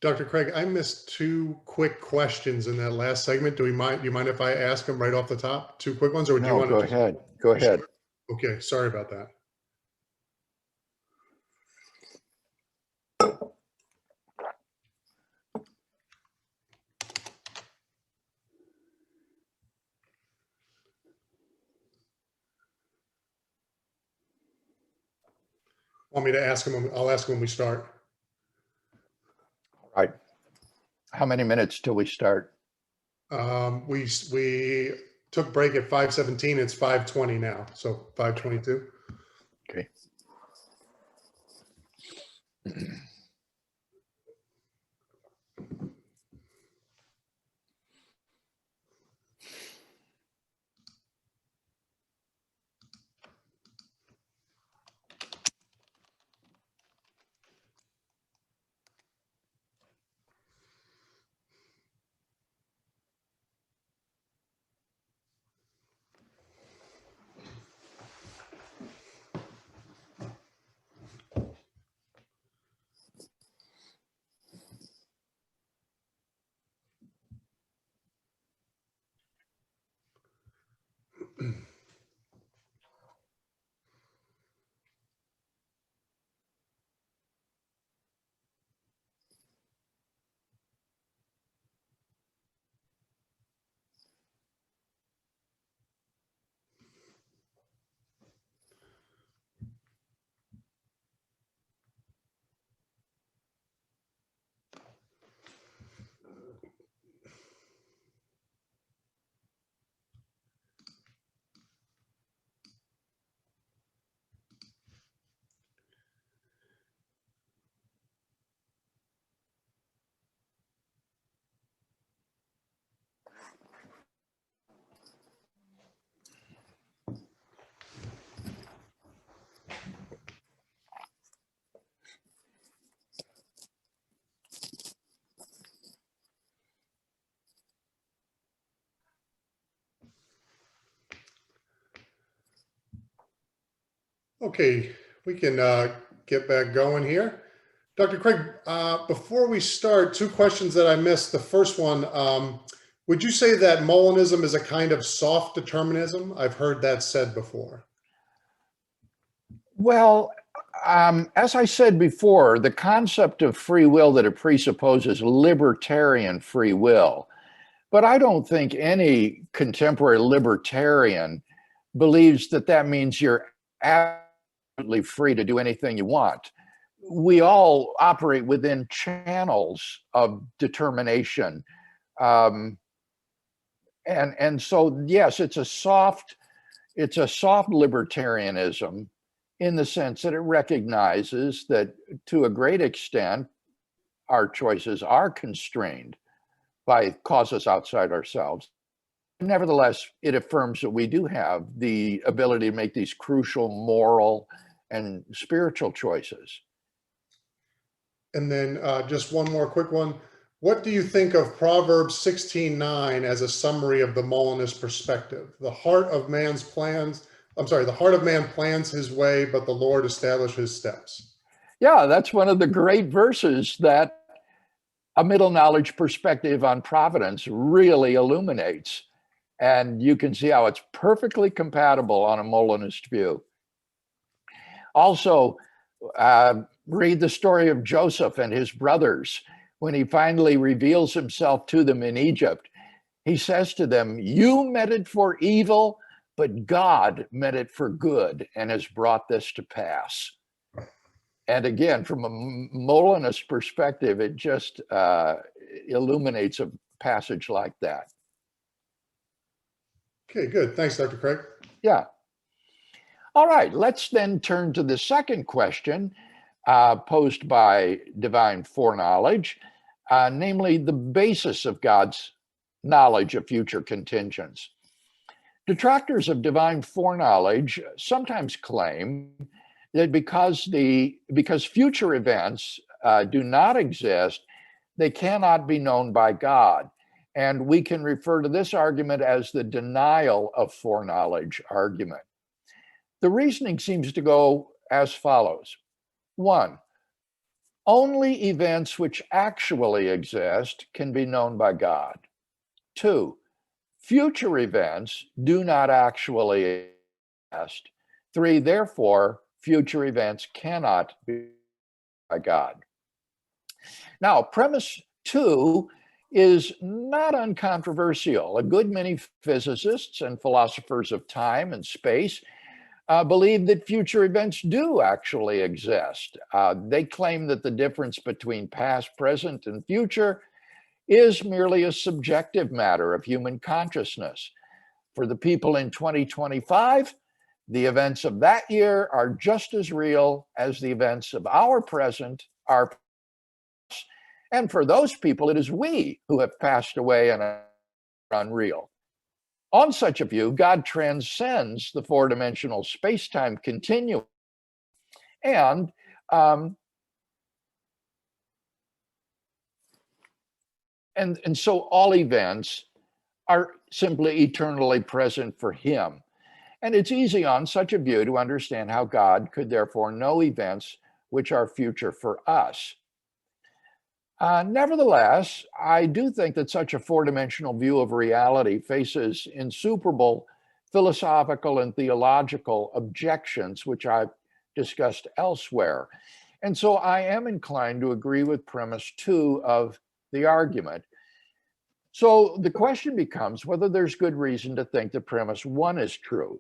Dr. Craig, I missed 2 quick questions in that last segment. Do you mind if I ask them right off the top? 2 quick ones, or do you want to? Go ahead. Go ahead. Okay, sorry about that. Want me to ask him? I'll ask him when we start. Right. How many minutes till we start? We took break at 5:17. It's 5:20 now, so 5:22. Okay. Okay, we can get back going here. Dr. Craig, before we start, two questions that I missed. The first one, would you say that Molinism is a kind of soft determinism? I've heard that said before. Well, as I said before, the concept of free will that it presupposes libertarian free will. But I don't think any contemporary libertarian believes that that means you're absolutely free to do anything you want. We all operate within channels of determination. And so, yes, it's a soft libertarianism in the sense that it recognizes that to a great extent, our choices are constrained by causes outside ourselves. Nevertheless, it affirms that we do have the ability to make these crucial moral and spiritual choices. And then just one more quick one. What do you think of Proverbs 16:9 as a summary of the Molinist perspective? The heart of man plans his way, but the Lord establishes his steps. Yeah, that's one of the great verses that a middle knowledge perspective on providence really illuminates. And you can see how it's perfectly compatible on a Molinist view. Also, read the story of Joseph and his brothers. When he finally reveals himself to them in Egypt, he says to them, "You meant it for evil, but God meant it for good and has brought this to pass." And again, from a Molinist perspective, it just illuminates a passage like that. Okay, good. Thanks, Dr. Craig. Yeah. All right, let's then turn to the second question posed by divine foreknowledge, namely the basis of God's knowledge of future contingents. Detractors of divine foreknowledge sometimes claim that because future events do not exist, they cannot be known by God. And we can refer to this argument as the denial of foreknowledge argument. The reasoning seems to go as follows. 1, only events which actually exist can be known by God. 2, future events do not actually exist. 3, therefore, future events cannot be by God. Now, premise 2 is not uncontroversial. A good many physicists and philosophers of time and space believe that future events do actually exist. They claim that the difference between past, present, and future is merely a subjective matter of human consciousness. For the people in 2025, the events of that year are just as real as the events of our present are. And for those people, it is we who have passed away and are unreal. On such a view, God transcends the four-dimensional space-time continuum, and so all events are simply eternally present for him. And it's easy on such a view to understand how God could therefore know events which are future for us. Nevertheless, I do think that such a four-dimensional view of reality faces insuperable philosophical and theological objections, which I've discussed elsewhere. And so I am inclined to agree with premise 2 of the argument. So the question becomes whether there's good reason to think that premise 1 is true.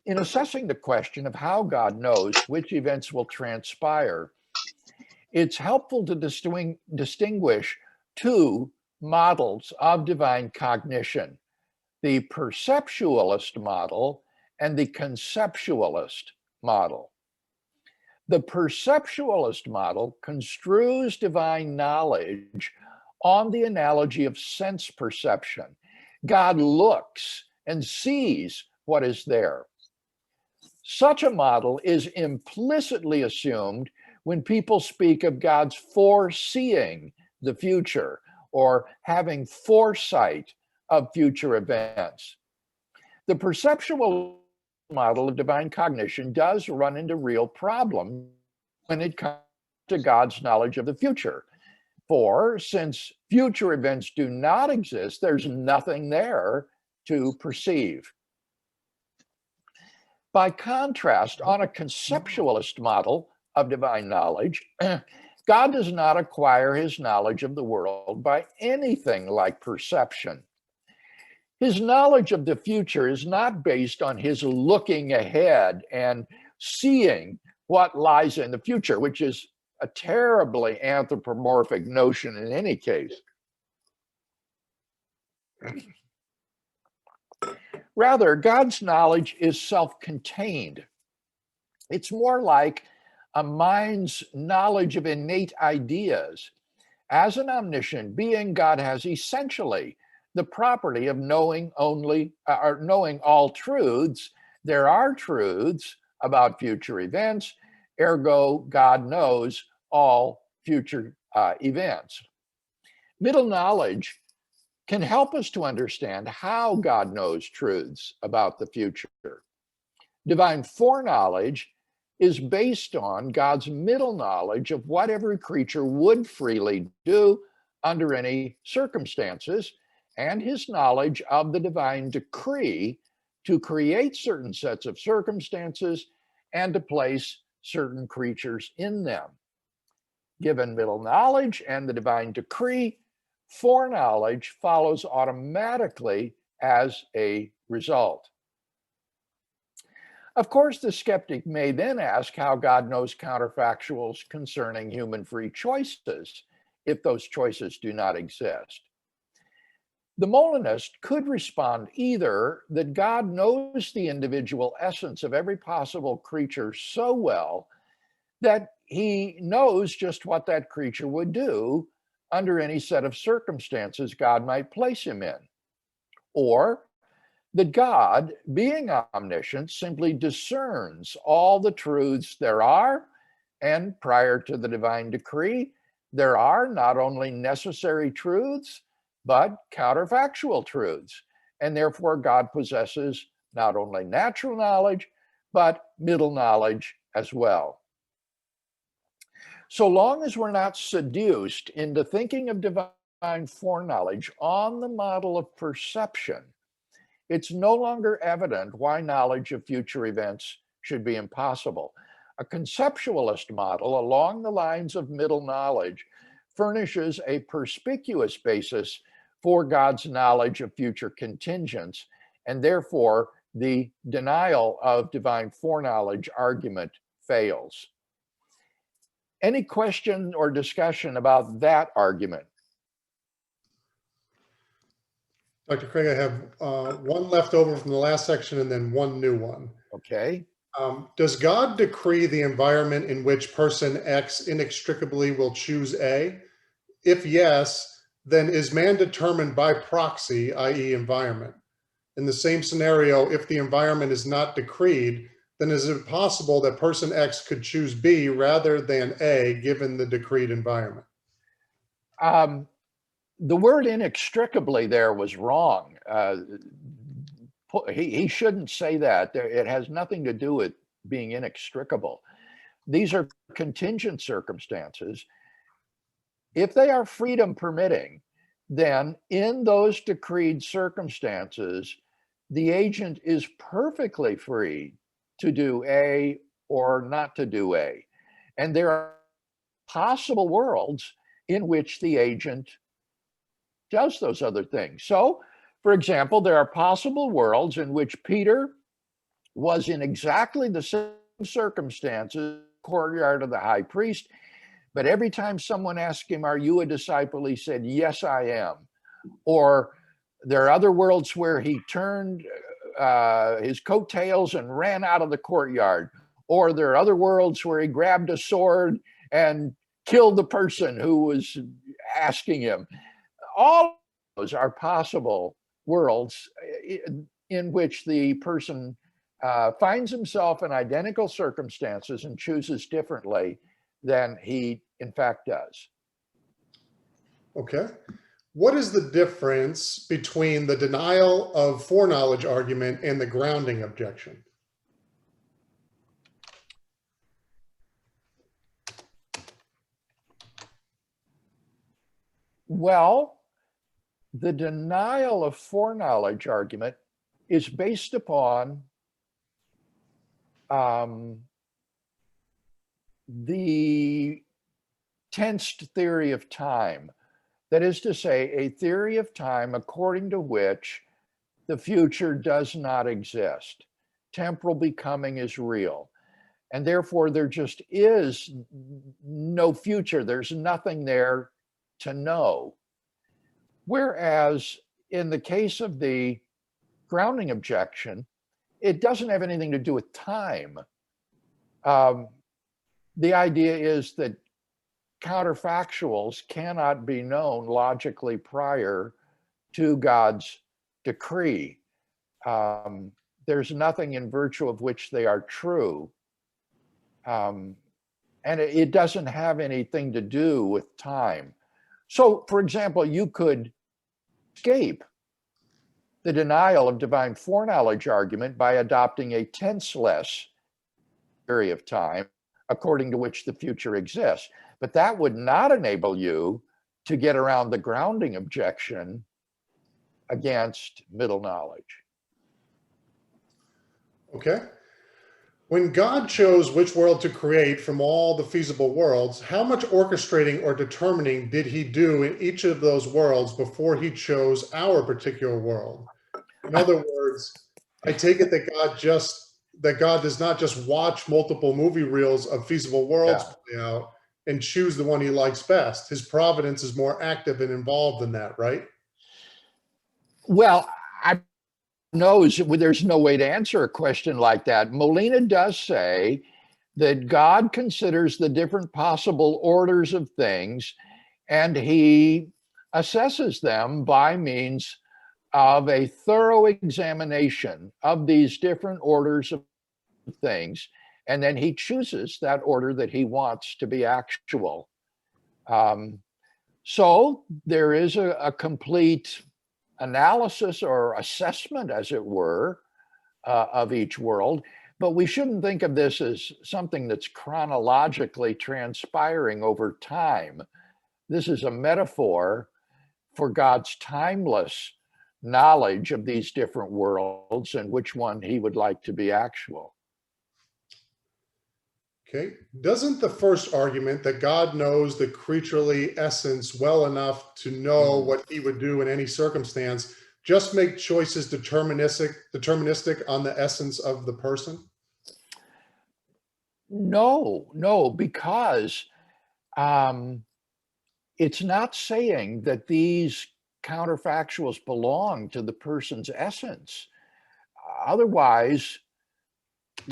In assessing the question of how God knows which events will transpire, it's helpful to distinguish two models of divine cognition, the perceptualist model and the conceptualist model. The perceptualist model construes divine knowledge on the analogy of sense perception. God looks and sees what is there. Such a model is implicitly assumed when people speak of God's foreseeing the future or having foresight of future events. The perceptual model of divine cognition does run into real problems when it comes to God's knowledge of the future. For since future events do not exist, there's nothing there to perceive. By contrast, on a conceptualist model of divine knowledge, God does not acquire his knowledge of the world by anything like perception. His knowledge of the future is not based on his looking ahead and seeing what lies in the future, which is a terribly anthropomorphic notion in any case. Rather, God's knowledge is self-contained. It's more like a mind's knowledge of innate ideas. As an omniscient being, God has essentially the property of knowing all truths. There are truths about future events, ergo, God knows all future events. Middle knowledge can help us to understand how God knows truths about the future. Divine foreknowledge is based on God's middle knowledge of what every creature would freely do under any circumstances, and his knowledge of the divine decree to create certain sets of circumstances and to place certain creatures in them. Given middle knowledge and the divine decree, foreknowledge follows automatically as a result. Of course, the skeptic may then ask how God knows counterfactuals concerning human free choices if those choices do not exist. The Molinist could respond either that God knows the individual essence of every possible creature so well that he knows just what that creature would do under any set of circumstances God might place him in, or that God, being omniscient, simply discerns all the truths there are, and prior to the divine decree, there are not only necessary truths, but counterfactual truths. And therefore, God possesses not only natural knowledge, but middle knowledge as well. So long as we're not seduced into thinking of divine foreknowledge on the model of perception, it's no longer evident why knowledge of future events should be impossible. A conceptualist model along the lines of middle knowledge furnishes a perspicuous basis for God's knowledge of future contingents and therefore the denial of divine foreknowledge argument fails. Any question or discussion about that argument? Dr. Craig, I have one left over from the last section and then one new one. Okay. Does God decree the environment in which person X inextricably will choose A? If yes, then is man determined by proxy, i.e. environment? In the same scenario, if the environment is not decreed, then is it possible that person X could choose B rather than A given the decreed environment? The word inextricably there was wrong. He shouldn't say that. It has nothing to do with being inextricable. These are contingent circumstances. If they are freedom permitting, then in those decreed circumstances, the agent is perfectly free to do A or not to do A. And there are possible worlds in which the agent does those other things. So, for example, there are possible worlds in which Peter was in exactly the same circumstances, courtyard of the high priest, but every time someone asked him, "Are you a disciple?" he said, "Yes, I am." Or there are other worlds where he turned his coattails and ran out of the courtyard. Or there are other worlds where he grabbed a sword and killed the person who was asking him. All of those are possible worlds in which the person finds himself in identical circumstances and chooses differently than he in fact does. Okay. What is the difference between the denial of foreknowledge argument and the grounding objection? Well, the denial of foreknowledge argument is based upon the tensed theory of time. That is to say, a theory of time according to which the future does not exist. Temporal becoming is real. And therefore, there just is no future. There's nothing there to know. Whereas in the case of the grounding objection, it doesn't have anything to do with time. The idea is that counterfactuals cannot be known logically prior to God's decree. There's nothing in virtue of which they are true. And it doesn't have anything to do with time. So, for example, you could escape the denial of divine foreknowledge argument by adopting a tenseless theory of time according to which the future exists. But that would not enable you to get around the grounding objection against middle knowledge. Okay. When God chose which world to create from all the feasible worlds, how much orchestrating or determining did he do in each of those worlds before he chose our particular world? In other words, I take it that God does not just watch multiple movie reels of feasible worlds play out and choose the one he likes best. His providence is more active and involved than that, right? Well, I know there's no way to answer a question like that. Molina does say that God considers the different possible orders of things, and he assesses them by means of a thorough examination of these different orders of things, and then he chooses that order that he wants to be actual. So there is a complete analysis or assessment, as it were, of each world, but we shouldn't think of this as something that's chronologically transpiring over time. This is a metaphor for God's timeless knowledge of these different worlds and which one he would like to be actual. Okay. Doesn't the first argument that God knows the creaturely essence well enough to know what he would do in any circumstance just make choices deterministic on the essence of the person? No, because it's not saying that these counterfactuals belong to the person's essence. Otherwise,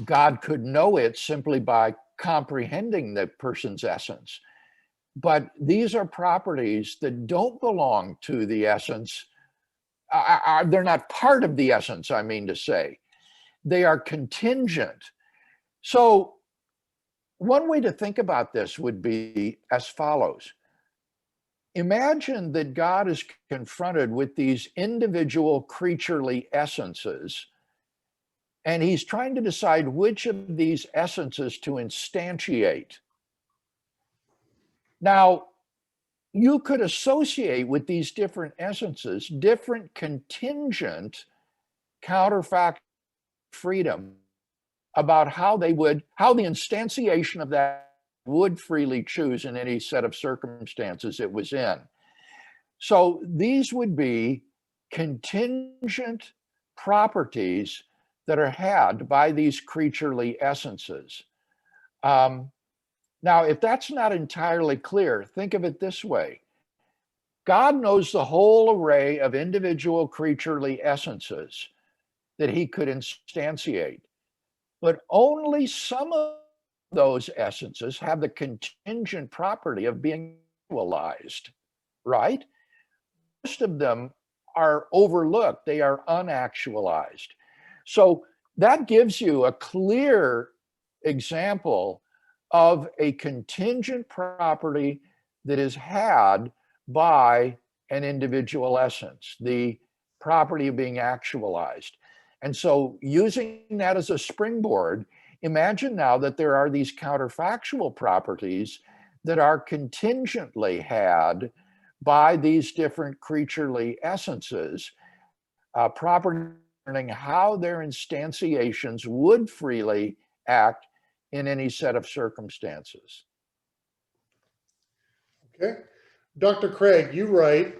God could know it simply by comprehending the person's essence. But these are properties that don't belong to the essence. They're not part of the essence, I mean to say. They are contingent. So one way to think about this would be as follows. Imagine that God is confronted with these individual creaturely essences, and he's trying to decide which of these essences to instantiate. Now, you could associate with these different essences different contingent counterfact freedom about how the instantiation of that would freely choose in any set of circumstances it was in. So these would be contingent properties that are had by these creaturely essences. Now, if that's not entirely clear, think of it this way. God knows the whole array of individual creaturely essences that he could instantiate, but only some of those essences have the contingent property of being actualized, right? Most of them are overlooked, they are unactualized. So that gives you a clear example of a contingent property that is had by an individual essence, the property of being actualized. And so using that as a springboard, imagine now that there are these counterfactual properties that are contingently had by these different creaturely essences, property how their instantiations would freely act in any set of circumstances. Okay. Dr. Craig, you write,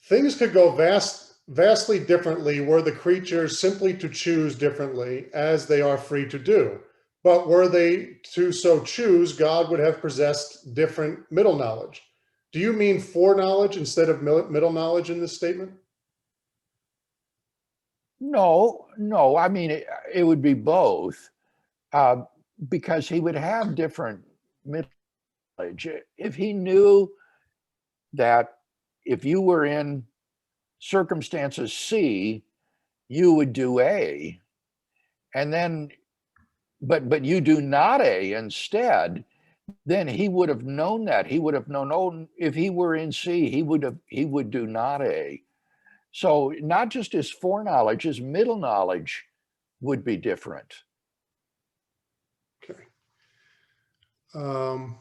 things could go vastly differently were the creatures simply to choose differently, as they are free to do. But were they to so choose, God would have possessed different middle knowledge. Do you mean foreknowledge instead of middle knowledge in this statement? No. I mean, it would be both, because he would have different middle knowledge. If he knew that if you were in circumstances C, you would do A, and then, but you do not A instead, then he would have known that. He would have known, oh, if he were in C, he would do not A. So not just his foreknowledge, his middle knowledge would be different. Okay. Hold on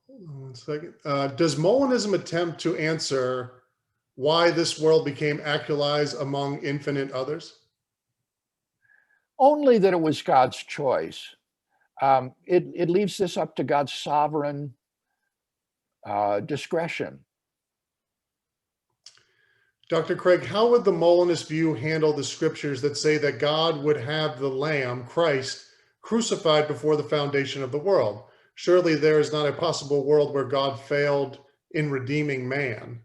one second. Does Molinism attempt to answer why this world became actualized among infinite others? Only that it was God's choice. It leaves this up to God's sovereign discretion. Dr. Craig, how would the Molinist view handle the scriptures that say that God would have the Lamb, Christ, crucified before the foundation of the world? Surely there is not a possible world where God failed in redeeming man.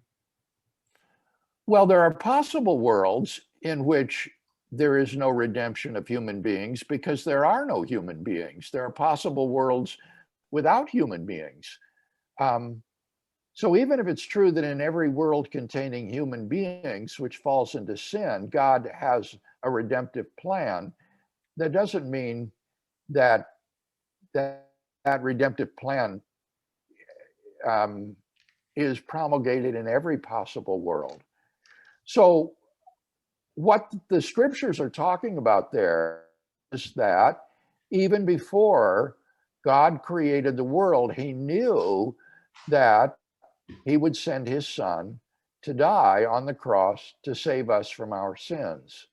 Well, there are possible worlds in which there is no redemption of human beings because there are no human beings. There are possible worlds without human beings. So even if it's true that in every world containing human beings, which falls into sin, God has a redemptive plan, that doesn't mean that that redemptive plan is promulgated in every possible world. So what the scriptures are talking about there is that even before God created the world, he knew that he would send his son to die on the cross to save us from our sins.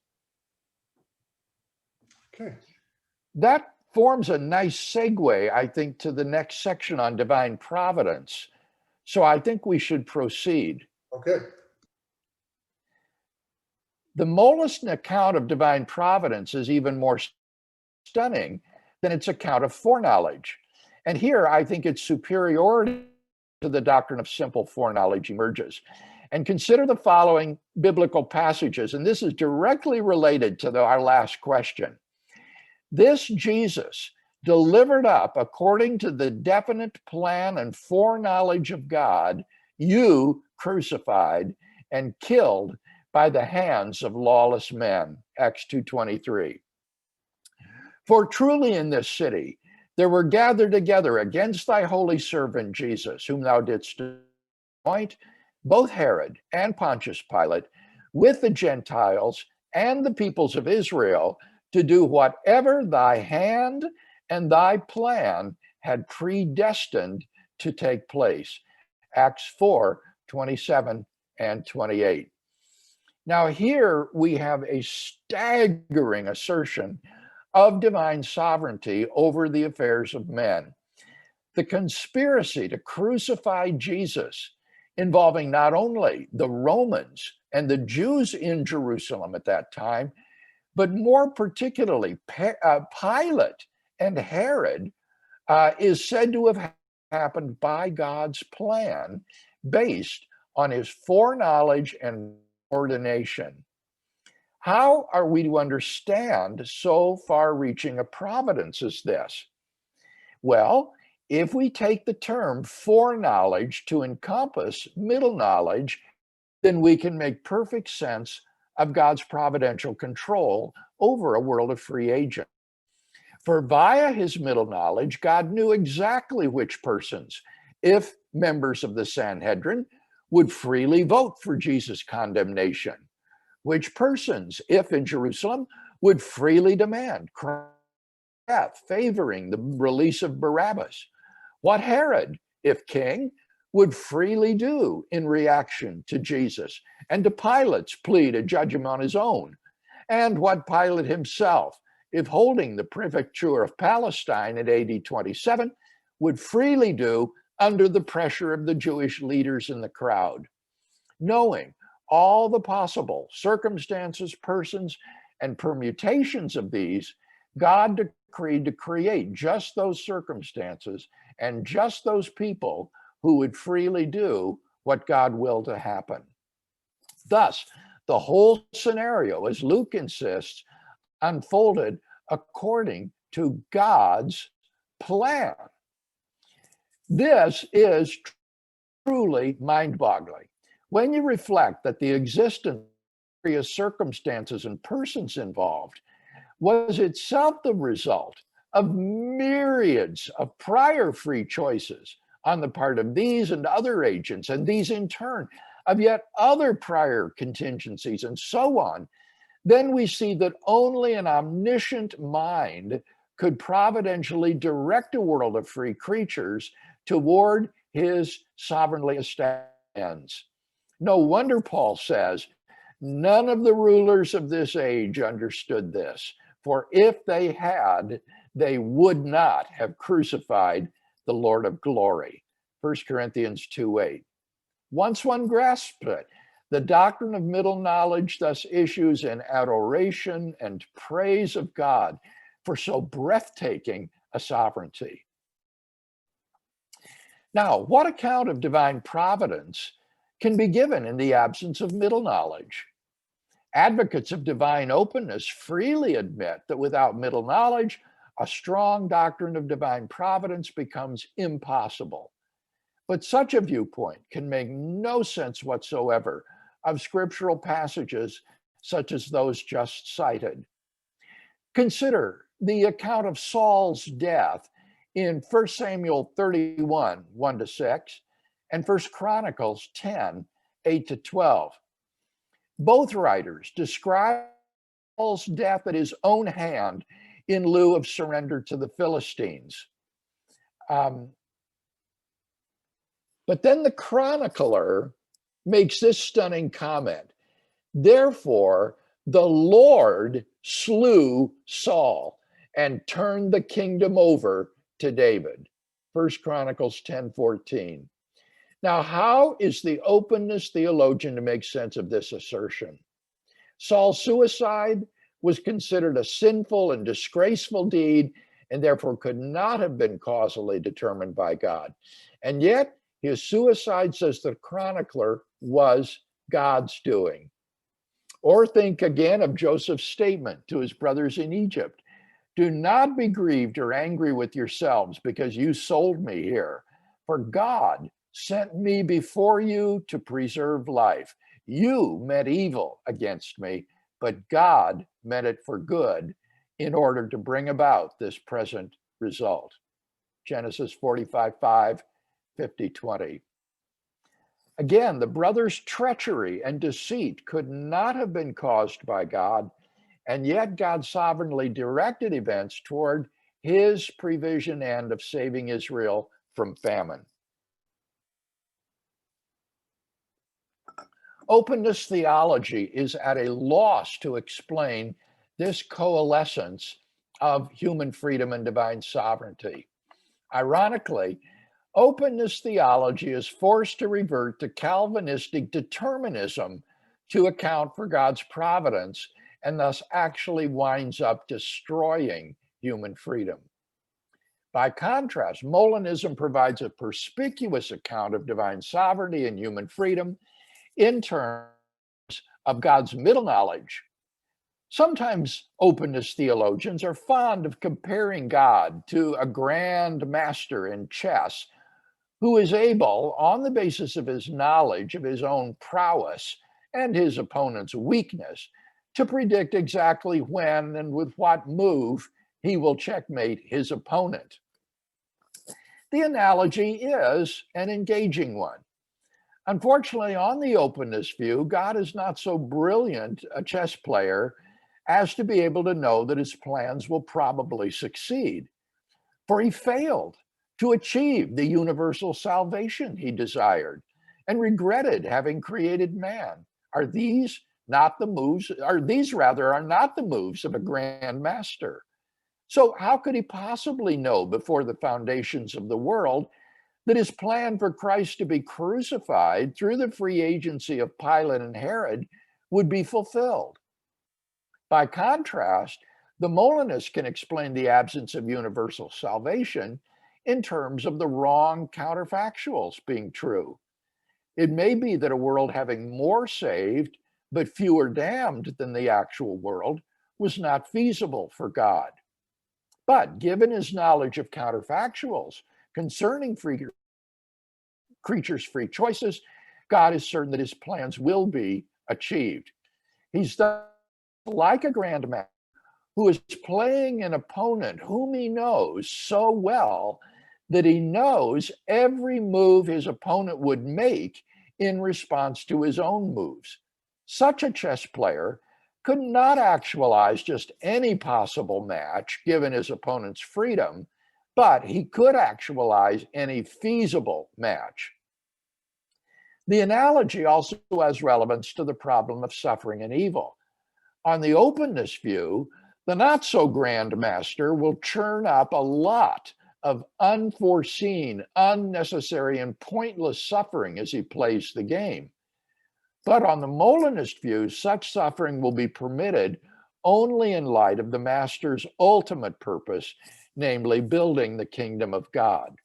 Okay. That forms a nice segue, I think, to the next section on divine providence. So I think we should proceed. Okay. The Molinist account of divine providence is even more stunning than its account of foreknowledge. And here I think its superiority to the doctrine of simple foreknowledge emerges. And consider the following biblical passages, and this is directly related to our last question. This Jesus, delivered up according to the definite plan and foreknowledge of God, you crucified and killed by the hands of lawless men. Acts 2:23. For truly in this city there were gathered together against thy holy servant Jesus, whom thou didst anoint, both Herod and Pontius Pilate, with the Gentiles and the peoples of Israel, to do whatever thy hand and thy plan had predestined to take place. Acts 4:27 and 28. Now, here we have a staggering assertion of divine sovereignty over the affairs of men. The conspiracy to crucify Jesus, involving not only the Romans and the Jews in Jerusalem at that time, but more particularly Pilate and Herod, is said to have happened by God's plan based on his foreknowledge and ordination. How are we to understand so far-reaching a providence as this? Well, if we take the term foreknowledge to encompass middle knowledge, then we can make perfect sense of God's providential control over a world of free agents. For via his middle knowledge, God knew exactly which persons, if members of the Sanhedrin, would freely vote for Jesus' condemnation, which persons, if in Jerusalem, would freely demand death, favoring the release of Barabbas, what Herod, if king, would freely do in reaction to Jesus and to Pilate's plea to judge him on his own, and what Pilate himself, if holding the prefecture of Palestine at AD 27, would freely do under the pressure of the Jewish leaders in the crowd. Knowing all the possible circumstances, persons, and permutations of these, God decreed to create just those circumstances and just those people who would freely do what God willed to happen. Thus, the whole scenario, as Luke insists, unfolded according to God's plan. This is truly mind-boggling. When you reflect that the existence of various circumstances and persons involved was itself the result of myriads of prior free choices on the part of these and other agents, and these in turn of yet other prior contingencies, and so on, then we see that only an omniscient mind could providentially direct a world of free creatures toward his sovereignly established ends. No wonder Paul says, none of the rulers of this age understood this, for if they had, they would not have crucified the Lord of glory. 1 Corinthians 2:8. Once one grasps it, the doctrine of middle knowledge thus issues in adoration and praise of God for so breathtaking a sovereignty. Now, what account of divine providence can be given in the absence of middle knowledge? Advocates of divine openness freely admit that without middle knowledge, a strong doctrine of divine providence becomes impossible. But such a viewpoint can make no sense whatsoever of scriptural passages such as those just cited. Consider the account of Saul's death in 1 Samuel 31, 1-6, and 1 Chronicles 10, 8-12. Both writers describe Saul's death at his own hand in lieu of surrender to the Philistines. But then the chronicler makes this stunning comment. Therefore, the Lord slew Saul and turned the kingdom over to David. 1 Chronicles 10:14. Now, how is the openness theologian to make sense of this assertion? Saul's suicide was considered a sinful and disgraceful deed and therefore could not have been causally determined by God. And yet, his suicide, says the chronicler, was God's doing. Or think again of Joseph's statement to his brothers in Egypt: "Do not be grieved or angry with yourselves because you sold me here, for God sent me before you to preserve life. You meant evil against me, but God meant it for good in order to bring about this present result." Genesis 45:5, 50:20. Again, the brothers' treachery and deceit could not have been caused by God, and yet God sovereignly directed events toward his prevision end of saving Israel from famine. Openness theology is at a loss to explain this coalescence of human freedom and divine sovereignty. Ironically, openness theology is forced to revert to Calvinistic determinism to account for God's providence, and thus actually winds up destroying human freedom. By contrast, Molinism provides a perspicuous account of divine sovereignty and human freedom in terms of God's middle knowledge. Sometimes openness theologians are fond of comparing God to a grand master in chess who is able, on the basis of his knowledge of his own prowess and his opponent's weakness, to predict exactly when and with what move he will checkmate his opponent. The analogy is an engaging one. Unfortunately, on the openness view, God is not so brilliant a chess player as to be able to know that his plans will probably succeed, for he failed to achieve the universal salvation he desired and regretted having created man. Are these not the moves, are these rather are not the moves of a grand master? So how could he possibly know before the foundations of the world that his plan for Christ to be crucified through the free agency of Pilate and Herod would be fulfilled? By contrast, the Molinists can explain the absence of universal salvation in terms of the wrong counterfactuals being true. It may be that a world having more saved but fewer damned than the actual world was not feasible for God. But given his knowledge of counterfactuals concerning creatures' free choices, God is certain that his plans will be achieved. He's thus like a grandmaster who is playing an opponent whom he knows so well that he knows every move his opponent would make in response to his own moves. Such a chess player could not actualize just any possible match given his opponent's freedom, but he could actualize any feasible match. The analogy also has relevance to the problem of suffering and evil. On the openness view, the not so grand master will churn up a lot of unforeseen, unnecessary, and pointless suffering as he plays the game. But on the Molinist view, such suffering will be permitted only in light of the master's ultimate purpose, namely building the kingdom of God.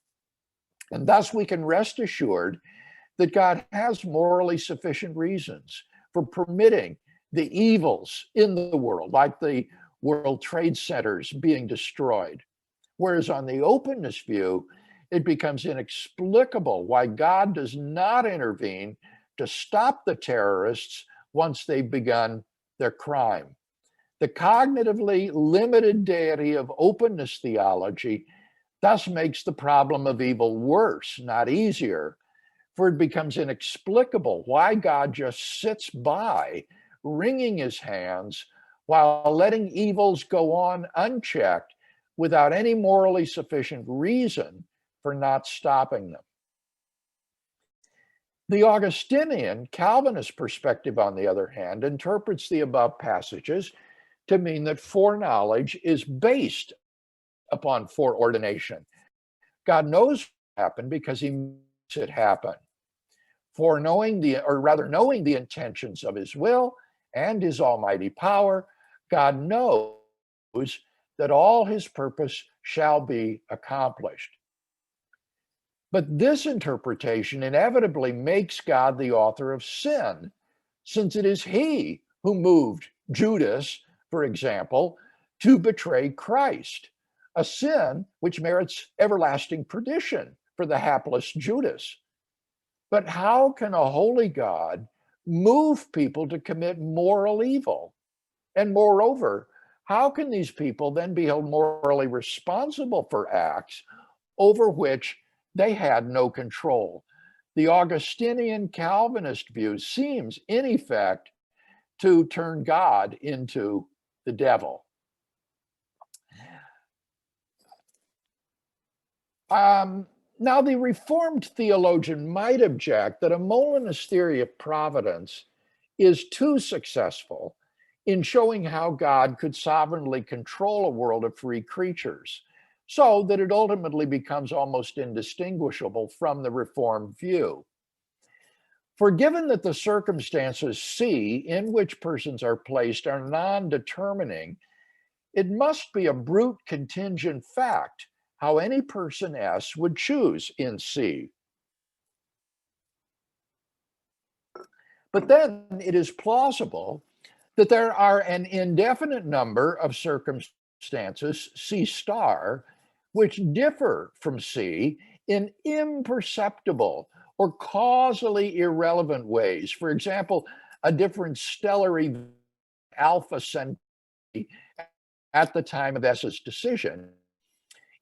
And thus we can rest assured that God has morally sufficient reasons for permitting the evils in the world, like the World Trade Centers being destroyed. Whereas on the openness view, it becomes inexplicable why God does not intervene to stop the terrorists once they've begun their crime. The cognitively limited deity of openness theology thus makes the problem of evil worse, not easier, for it becomes inexplicable why God just sits by, wringing his hands, while letting evils go on unchecked without any morally sufficient reason for not stopping them. The Augustinian Calvinist perspective, on the other hand, interprets the above passages to mean that foreknowledge is based upon foreordination. God knows what happened because he makes it happen. Knowing the intentions of his will and his almighty power, God knows that all his purpose shall be accomplished. But this interpretation inevitably makes God the author of sin, since it is he who moved Judas, for example, to betray Christ, a sin which merits everlasting perdition for the hapless Judas. But how can a holy God move people to commit moral evil? And moreover, how can these people then be held morally responsible for acts over which they had no control? The Augustinian Calvinist view seems, in effect, to turn God into the devil. Now, the Reformed theologian might object that a Molinist theory of providence is too successful in showing how God could sovereignly control a world of free creatures, so that it ultimately becomes almost indistinguishable from the Reformed view. For given that the circumstances C in which persons are placed are non-determining, it must be a brute contingent fact how any person S would choose in C. But then it is plausible that there are an indefinite number of circumstances, C star, which differ from C in imperceptible or causally irrelevant ways. For example, a different stellar event, Alpha Centauri, at the time of S's decision,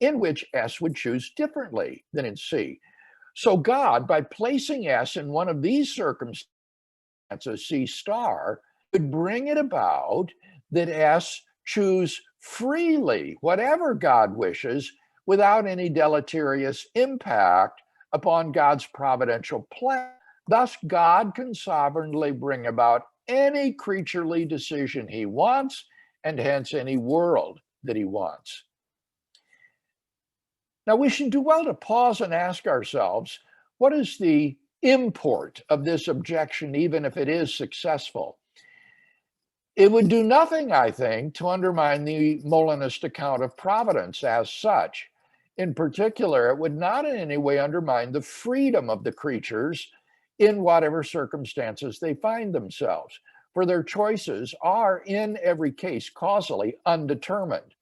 in which S would choose differently than in C. So God, by placing S in one of these circumstances, C star, would bring it about that S choose freely whatever God wishes without any deleterious impact upon God's providential plan. Thus, God can sovereignly bring about any creaturely decision he wants, and hence any world that he wants. Now, we should do well to pause and ask ourselves, what is the import of this objection, even if it is successful? It would do nothing, I think, to undermine the Molinist account of providence as such. In particular, it would not in any way undermine the freedom of the creatures in whatever circumstances they find themselves, for their choices are in every case causally undetermined.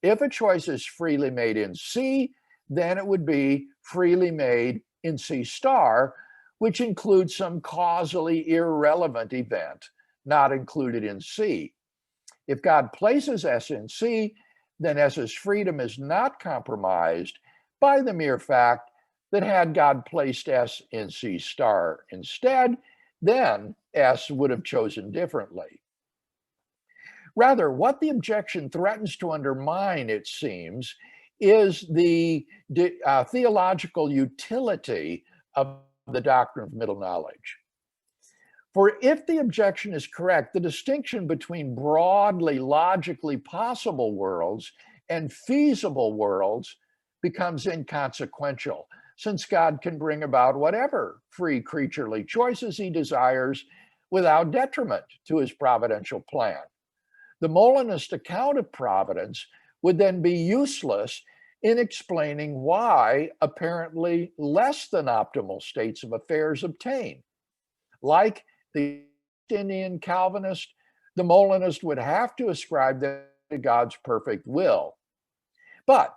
If a choice is freely made in C, then it would be freely made in C star, which includes some causally irrelevant event not included in C. If God places S in C, then S's freedom is not compromised by the mere fact that had God placed S in C star instead, then S would have chosen differently. Rather, what the objection threatens to undermine, it seems, is the theological utility of the doctrine of middle knowledge. For if the objection is correct, the distinction between broadly logically possible worlds and feasible worlds becomes inconsequential, since God can bring about whatever free creaturely choices he desires without detriment to his providential plan. The Molinist account of providence would then be useless in explaining why apparently less than optimal states of affairs obtain. Like the Augustinian Calvinist, the Molinist would have to ascribe them to God's perfect will. But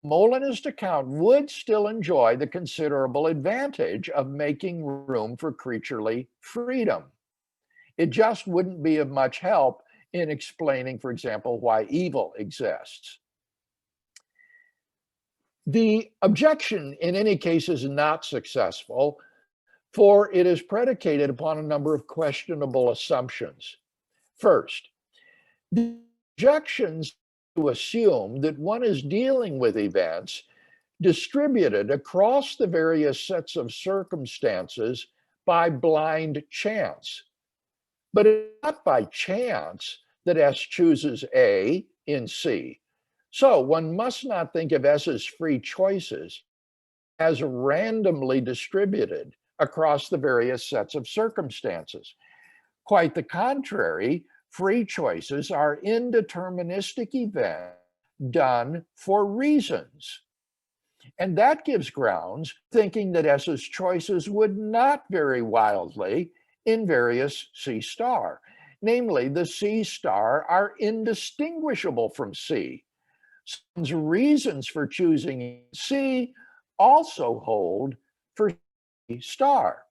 Molinist account would still enjoy the considerable advantage of making room for creaturely freedom. It just wouldn't be of much help in explaining, for example, why evil exists. The objection, in any case, is not successful, for it is predicated upon a number of questionable assumptions. First, the objections to assume that one is dealing with events distributed across the various sets of circumstances by blind chance. But it's not by chance that S chooses A in C. So one must not think of S's free choices as randomly distributed across the various sets of circumstances. Quite the contrary, free choices are indeterministic events done for reasons. And that gives grounds thinking that S's choices would not vary wildly in various C star. Namely, the C star are indistinguishable from C. Sun's reasons for choosing C also hold for C star.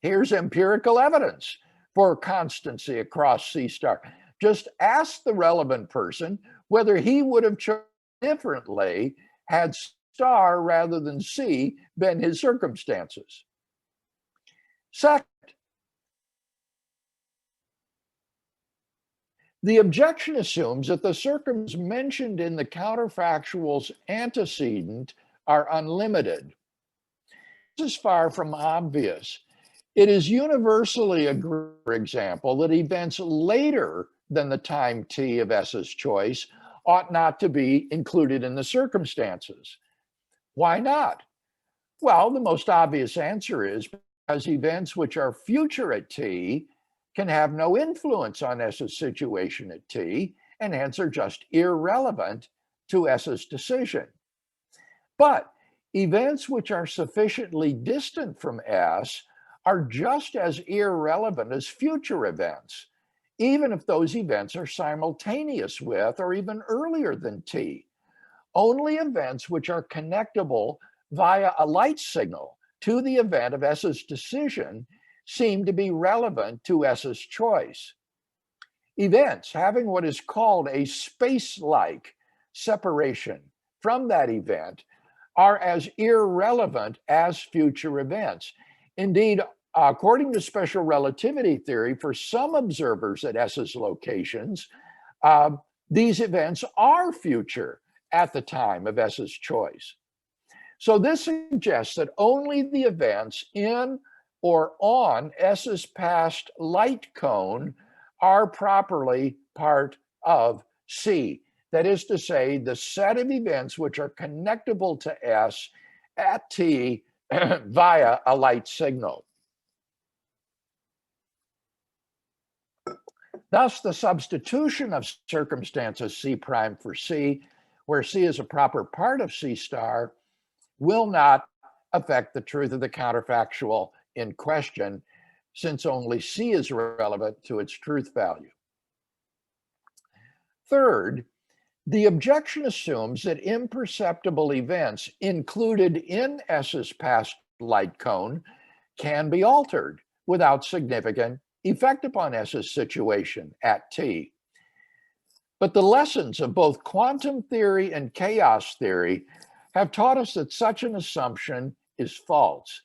Here's empirical evidence for constancy across C star. Just ask the relevant person whether he would have chosen differently had star rather than C been his circumstances. Second, the objection assumes that the circums mentioned in the counterfactual's antecedent are unlimited. This is far from obvious. It is universally agreed, for example, that events later than the time t of S's choice ought not to be included in the circumstances. Why not? Well, the most obvious answer is because events which are future at t can have no influence on S's situation at t, and hence are just irrelevant to S's decision. But events which are sufficiently distant from S are just as irrelevant as future events, even if those events are simultaneous with or even earlier than t. Only events which are connectable via a light signal to the event of S's decision seem to be relevant to S's choice. Events having what is called a space-like separation from that event are as irrelevant as future events. Indeed, according to special relativity theory, for some observers at S's locations, these events are future at the time of S's choice. So this suggests that only the events in or on S's past light cone are properly part of C. That is to say, the set of events which are connectable to S at t via a light signal. Thus, the substitution of circumstances C prime for C, where C is a proper part of C star, will not affect the truth of the counterfactual in question, since only C is relevant to its truth value. Third, the objection assumes that imperceptible events included in S's past light cone can be altered without significant effect upon S's situation at t. But the lessons of both quantum theory and chaos theory have taught us that such an assumption is false.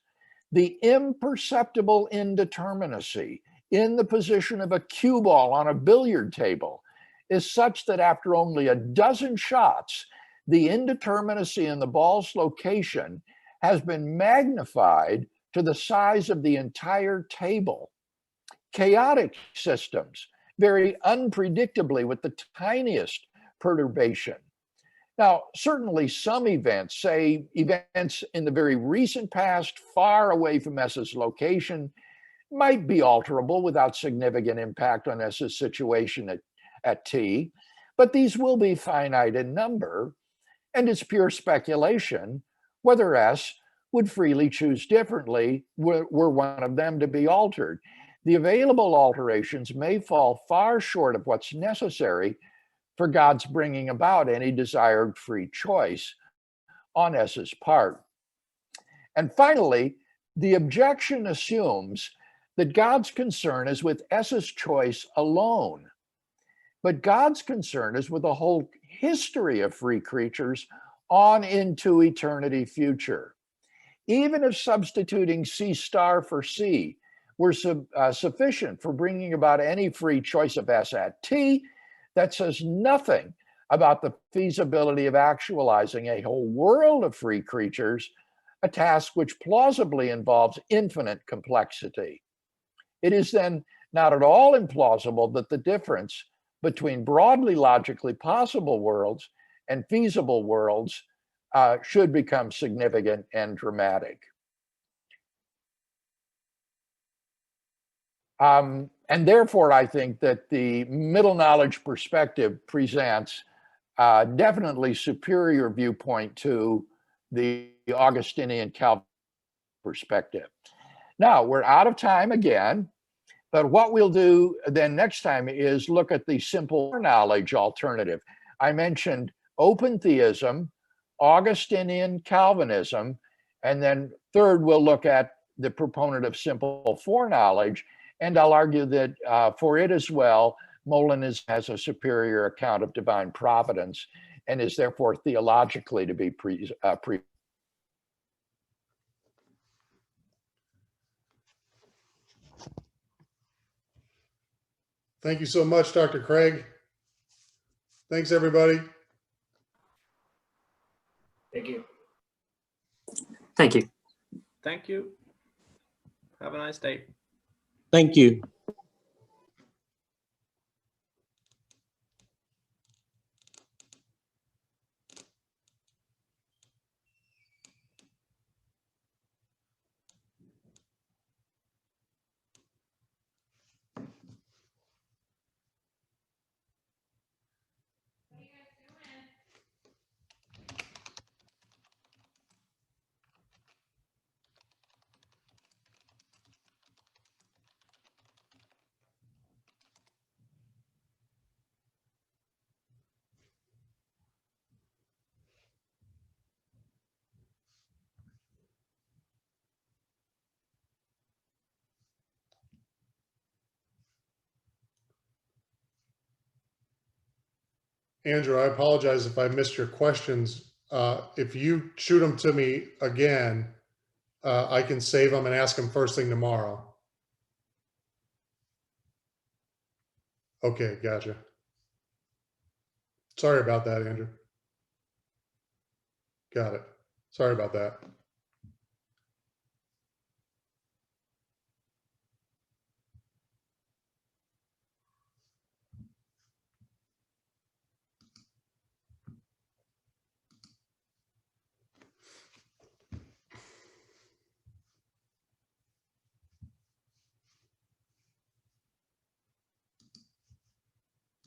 The imperceptible indeterminacy in the position of a cue ball on a billiard table is such that after only a dozen shots, the indeterminacy in the ball's location has been magnified to the size of the entire table. Chaotic systems vary unpredictably with the tiniest perturbation. Now, certainly some events, say events in the very recent past, far away from S's location, might be alterable without significant impact on S's situation at t, but these will be finite in number, and it's pure speculation whether S would freely choose differently were one of them to be altered. The available alterations may fall far short of what's necessary for God's bringing about any desired free choice on S's part. And finally, the objection assumes that God's concern is with S's choice alone. But God's concern is with the whole history of free creatures on into eternity future. Even if substituting C star for C were sufficient for bringing about any free choice of S at t, that says nothing about the feasibility of actualizing a whole world of free creatures, a task which plausibly involves infinite complexity. It is then not at all implausible that the difference between broadly logically possible worlds and feasible worlds should become significant and dramatic. And therefore, I think that the middle knowledge perspective presents definitely superior viewpoint to the Augustinian Calvinist perspective. Now, we're out of time again, but what we'll do then next time is look at the simple knowledge alternative. I mentioned open theism, Augustinian Calvinism, and then third, we'll look at the proponent of simple foreknowledge, and I'll argue that for it as well, Molinism has a superior account of divine providence and is therefore theologically to be Thank you so much, Dr. Craig. Thanks, everybody. Thank you. Thank you. Thank you. Have a nice day. Thank you. Andrew, I apologize if I missed your questions. If you shoot them to me again, I can save them and ask them first thing tomorrow. Okay, gotcha. Sorry about that, Andrew. Got it. Sorry about that.